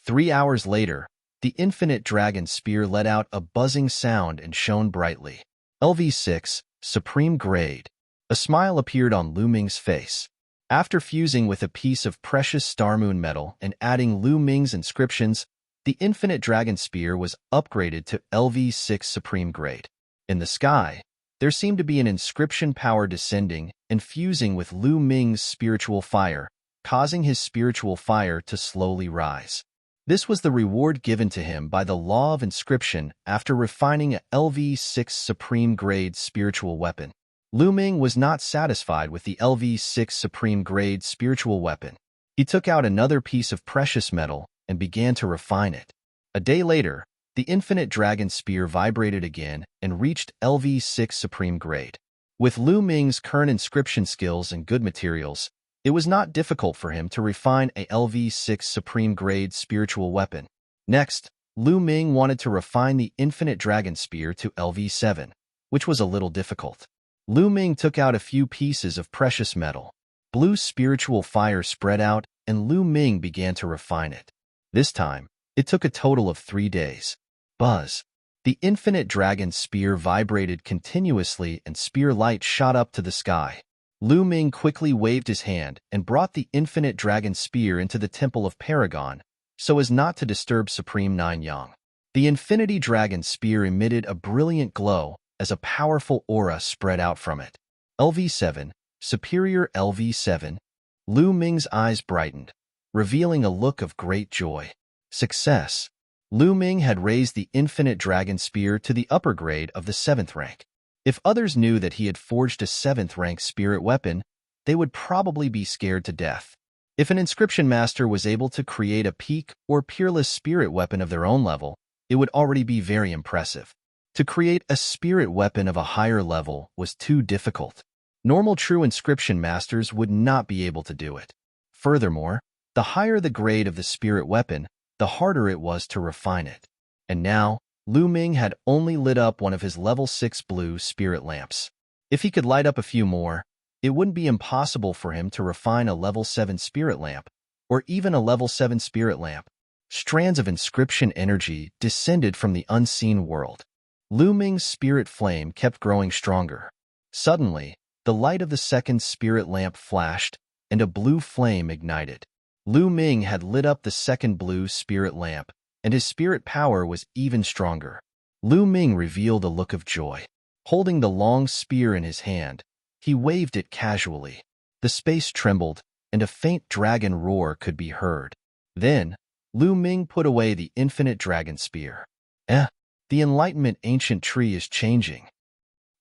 3 hours later, the Infinite Dragon Spear let out a buzzing sound and shone brightly. LV6, Supreme Grade. A smile appeared on Lu Ming's face. After fusing with a piece of precious Star Moon metal and adding Lu Ming's inscriptions, the Infinite Dragon Spear was upgraded to LV6 Supreme Grade. In the sky, there seemed to be an inscription power descending and fusing with Lu Ming's spiritual fire, causing his spiritual fire to slowly rise. This was the reward given to him by the law of inscription after refining a LV6 Supreme Grade spiritual weapon. Lu Ming was not satisfied with the LV6 Supreme Grade spiritual weapon. He took out another piece of precious metal and began to refine it. A day later, the Infinite Dragon Spear vibrated again and reached LV6 Supreme Grade. With Lu Ming's current inscription skills and good materials, it was not difficult for him to refine a LV6 Supreme Grade spiritual weapon. Next, Lu Ming wanted to refine the Infinite Dragon Spear to LV7, which was a little difficult. Lu Ming took out a few pieces of precious metal. Blue spiritual fire spread out, and Lu Ming began to refine it. This time, it took a total of 3 days. Buzz. The infinite dragon spear vibrated continuously and spear light shot up to the sky. Lu Ming quickly waved his hand and brought the infinite dragon spear into the temple of Paragon, so as not to disturb Supreme Nine Yang. The infinity dragon spear emitted a brilliant glow as a powerful aura spread out from it. LV7, superior LV7. Lu Ming's eyes brightened, revealing a look of great joy. Success. Lu Ming had raised the infinite dragon spear to the upper grade of the 7th rank. If others knew that he had forged a 7th rank spirit weapon, they would probably be scared to death. If an inscription master was able to create a peak or peerless spirit weapon of their own level, it would already be very impressive. To create a spirit weapon of a higher level was too difficult. Normal true inscription masters would not be able to do it. Furthermore, the higher the grade of the spirit weapon, the harder it was to refine it. And now, Lu Ming had only lit up one of his level 6 blue spirit lamps. If he could light up a few more, it wouldn't be impossible for him to refine a level 7 spirit lamp, or even a level 7 spirit lamp. Strands of inscription energy descended from the unseen world. Lu Ming's spirit flame kept growing stronger. Suddenly, the light of the 2nd spirit lamp flashed, and a blue flame ignited. Lu Ming had lit up the 2nd blue spirit lamp, and his spirit power was even stronger. Lu Ming revealed a look of joy. Holding the long spear in his hand, he waved it casually. The space trembled, and a faint dragon roar could be heard. Then, Lu Ming put away the infinite dragon spear. The enlightenment ancient tree is changing.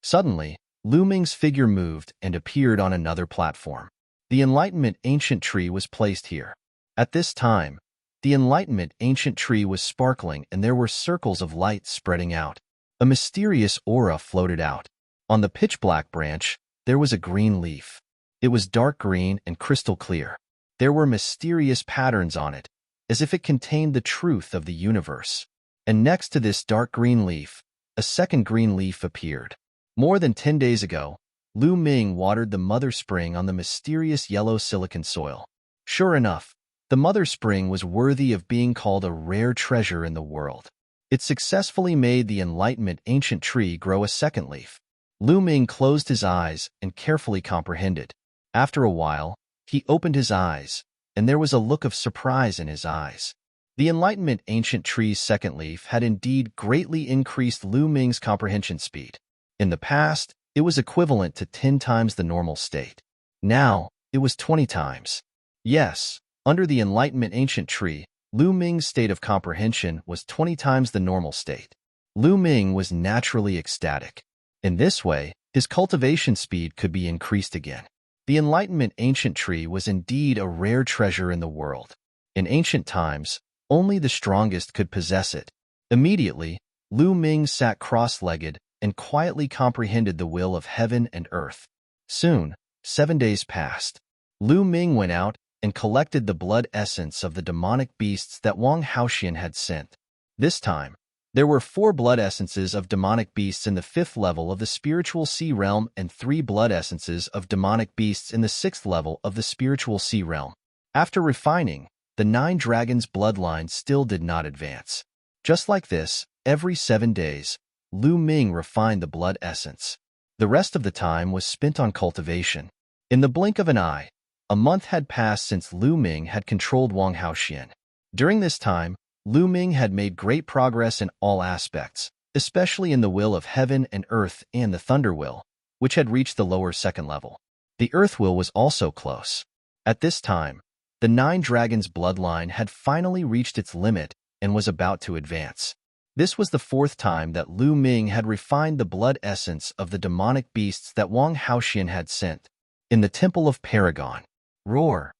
Suddenly, Lu Ming's figure moved and appeared on another platform. The enlightenment ancient tree was placed here. At this time, the enlightenment ancient tree was sparkling and there were circles of light spreading out. A mysterious aura floated out. On the pitch-black branch, there was a green leaf. It was dark green and crystal clear. There were mysterious patterns on it, as if it contained the truth of the universe. And next to this dark green leaf, a second green leaf appeared. More than 10 days ago, Lu Ming watered the mother spring on the mysterious yellow silicon soil. Sure enough, the mother spring was worthy of being called a rare treasure in the world. It successfully made the enlightenment ancient tree grow a second leaf. Lu Ming closed his eyes and carefully comprehended. After a while, he opened his eyes, and there was a look of surprise in his eyes. The enlightenment ancient tree's second leaf had indeed greatly increased Lu Ming's comprehension speed. In the past, it was equivalent to 10 times the normal state. Now, it was 20 times. Yes, under the enlightenment ancient tree, Lu Ming's state of comprehension was 20 times the normal state. Lu Ming was naturally ecstatic. In this way, his cultivation speed could be increased again. The enlightenment ancient tree was indeed a rare treasure in the world. In ancient times, only the strongest could possess it. Immediately, Lu Ming sat cross-legged and quietly comprehended the will of heaven and earth. Soon, 7 days passed. Lu Ming went out and collected the blood essence of the demonic beasts that Wang Haoxian had sent. This time, there were 4 blood essences of demonic beasts in the 5th level of the spiritual sea realm and 3 blood essences of demonic beasts in the 6th level of the spiritual sea realm. After refining, the 9 dragons' bloodline still did not advance. Just like this, every 7 days, Lu Ming refined the blood essence. The rest of the time was spent on cultivation. In the blink of an eye, a month had passed since Lu Ming had controlled Wang Haoxian. During this time, Lu Ming had made great progress in all aspects, especially in the will of heaven and earth and the thunder will, which had reached the lower 2nd level. The earth will was also close. At this time, the 9 dragons' bloodline had finally reached its limit and was about to advance. This was the 4th time that Lu Ming had refined the blood essence of the demonic beasts that Wang Haoxian had sent. In the temple of Paragon, roar!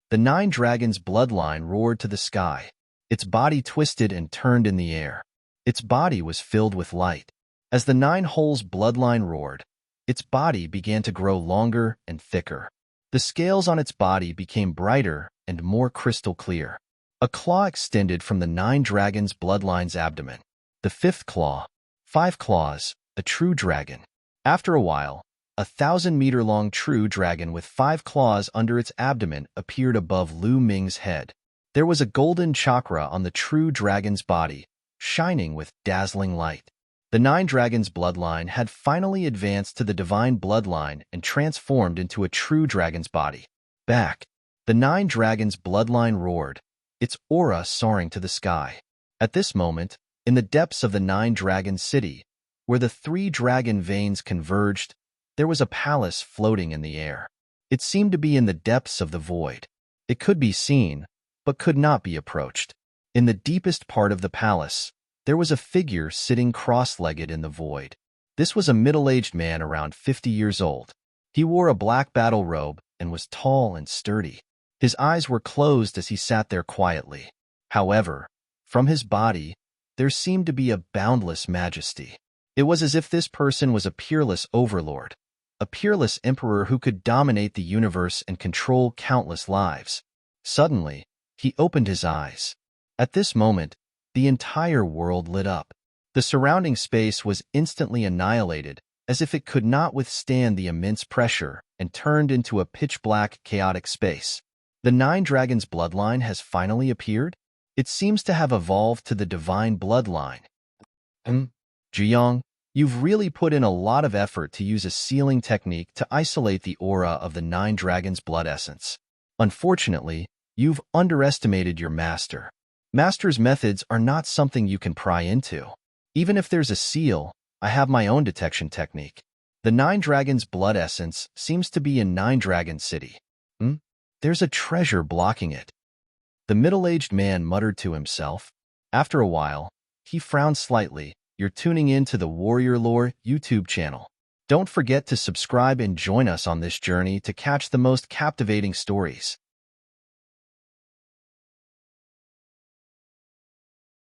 The 9 dragons' bloodline roared to the sky. Its body twisted and turned in the air. Its body was filled with light. As the 9 holes' bloodline roared, its body began to grow longer and thicker. The scales on its body became brighter and more crystal clear. A claw extended from the 9 dragons' bloodline's abdomen. The 5th claw. 5 claws, a true dragon. After a while, a 1,000-meter-long true dragon with 5 claws under its abdomen appeared above Lu Ming's head. There was a golden chakra on the true dragon's body, shining with dazzling light. The Nine Dragons bloodline had finally advanced to the divine bloodline and transformed into a true dragon's body. Back, the Nine Dragons bloodline roared, its aura soaring to the sky. At this moment, in the depths of the Nine Dragons city, where the three dragon veins converged, there was a palace floating in the air. It seemed to be in the depths of the void. It could be seen, but could not be approached. In the deepest part of the palace, there was a figure sitting cross-legged in the void. This was a middle-aged man around 50 years old. He wore a black battle robe and was tall and sturdy. His eyes were closed as he sat there quietly. However, from his body, there seemed to be a boundless majesty. It was as if this person was a peerless overlord, a peerless emperor who could dominate the universe and control countless lives. Suddenly, he opened his eyes. At this moment, the entire world lit up. The surrounding space was instantly annihilated, as if it could not withstand the immense pressure, and turned into a pitch-black, chaotic space. The Nine Dragons bloodline has finally appeared? It seems to have evolved to the divine bloodline. Jiyoung, you've really put in a lot of effort to use a sealing technique to isolate the aura of the Nine Dragons blood essence. Unfortunately, you've underestimated your master. Master's methods are not something you can pry into. Even if there's a seal, I have my own detection technique. The Nine Dragons blood essence seems to be in Nine Dragon City. There's a treasure blocking it. The middle-aged man muttered to himself. After a while, he frowned slightly. You're tuning in to the Warrior Lore YouTube channel. Don't forget to subscribe and join us on this journey to catch the most captivating stories.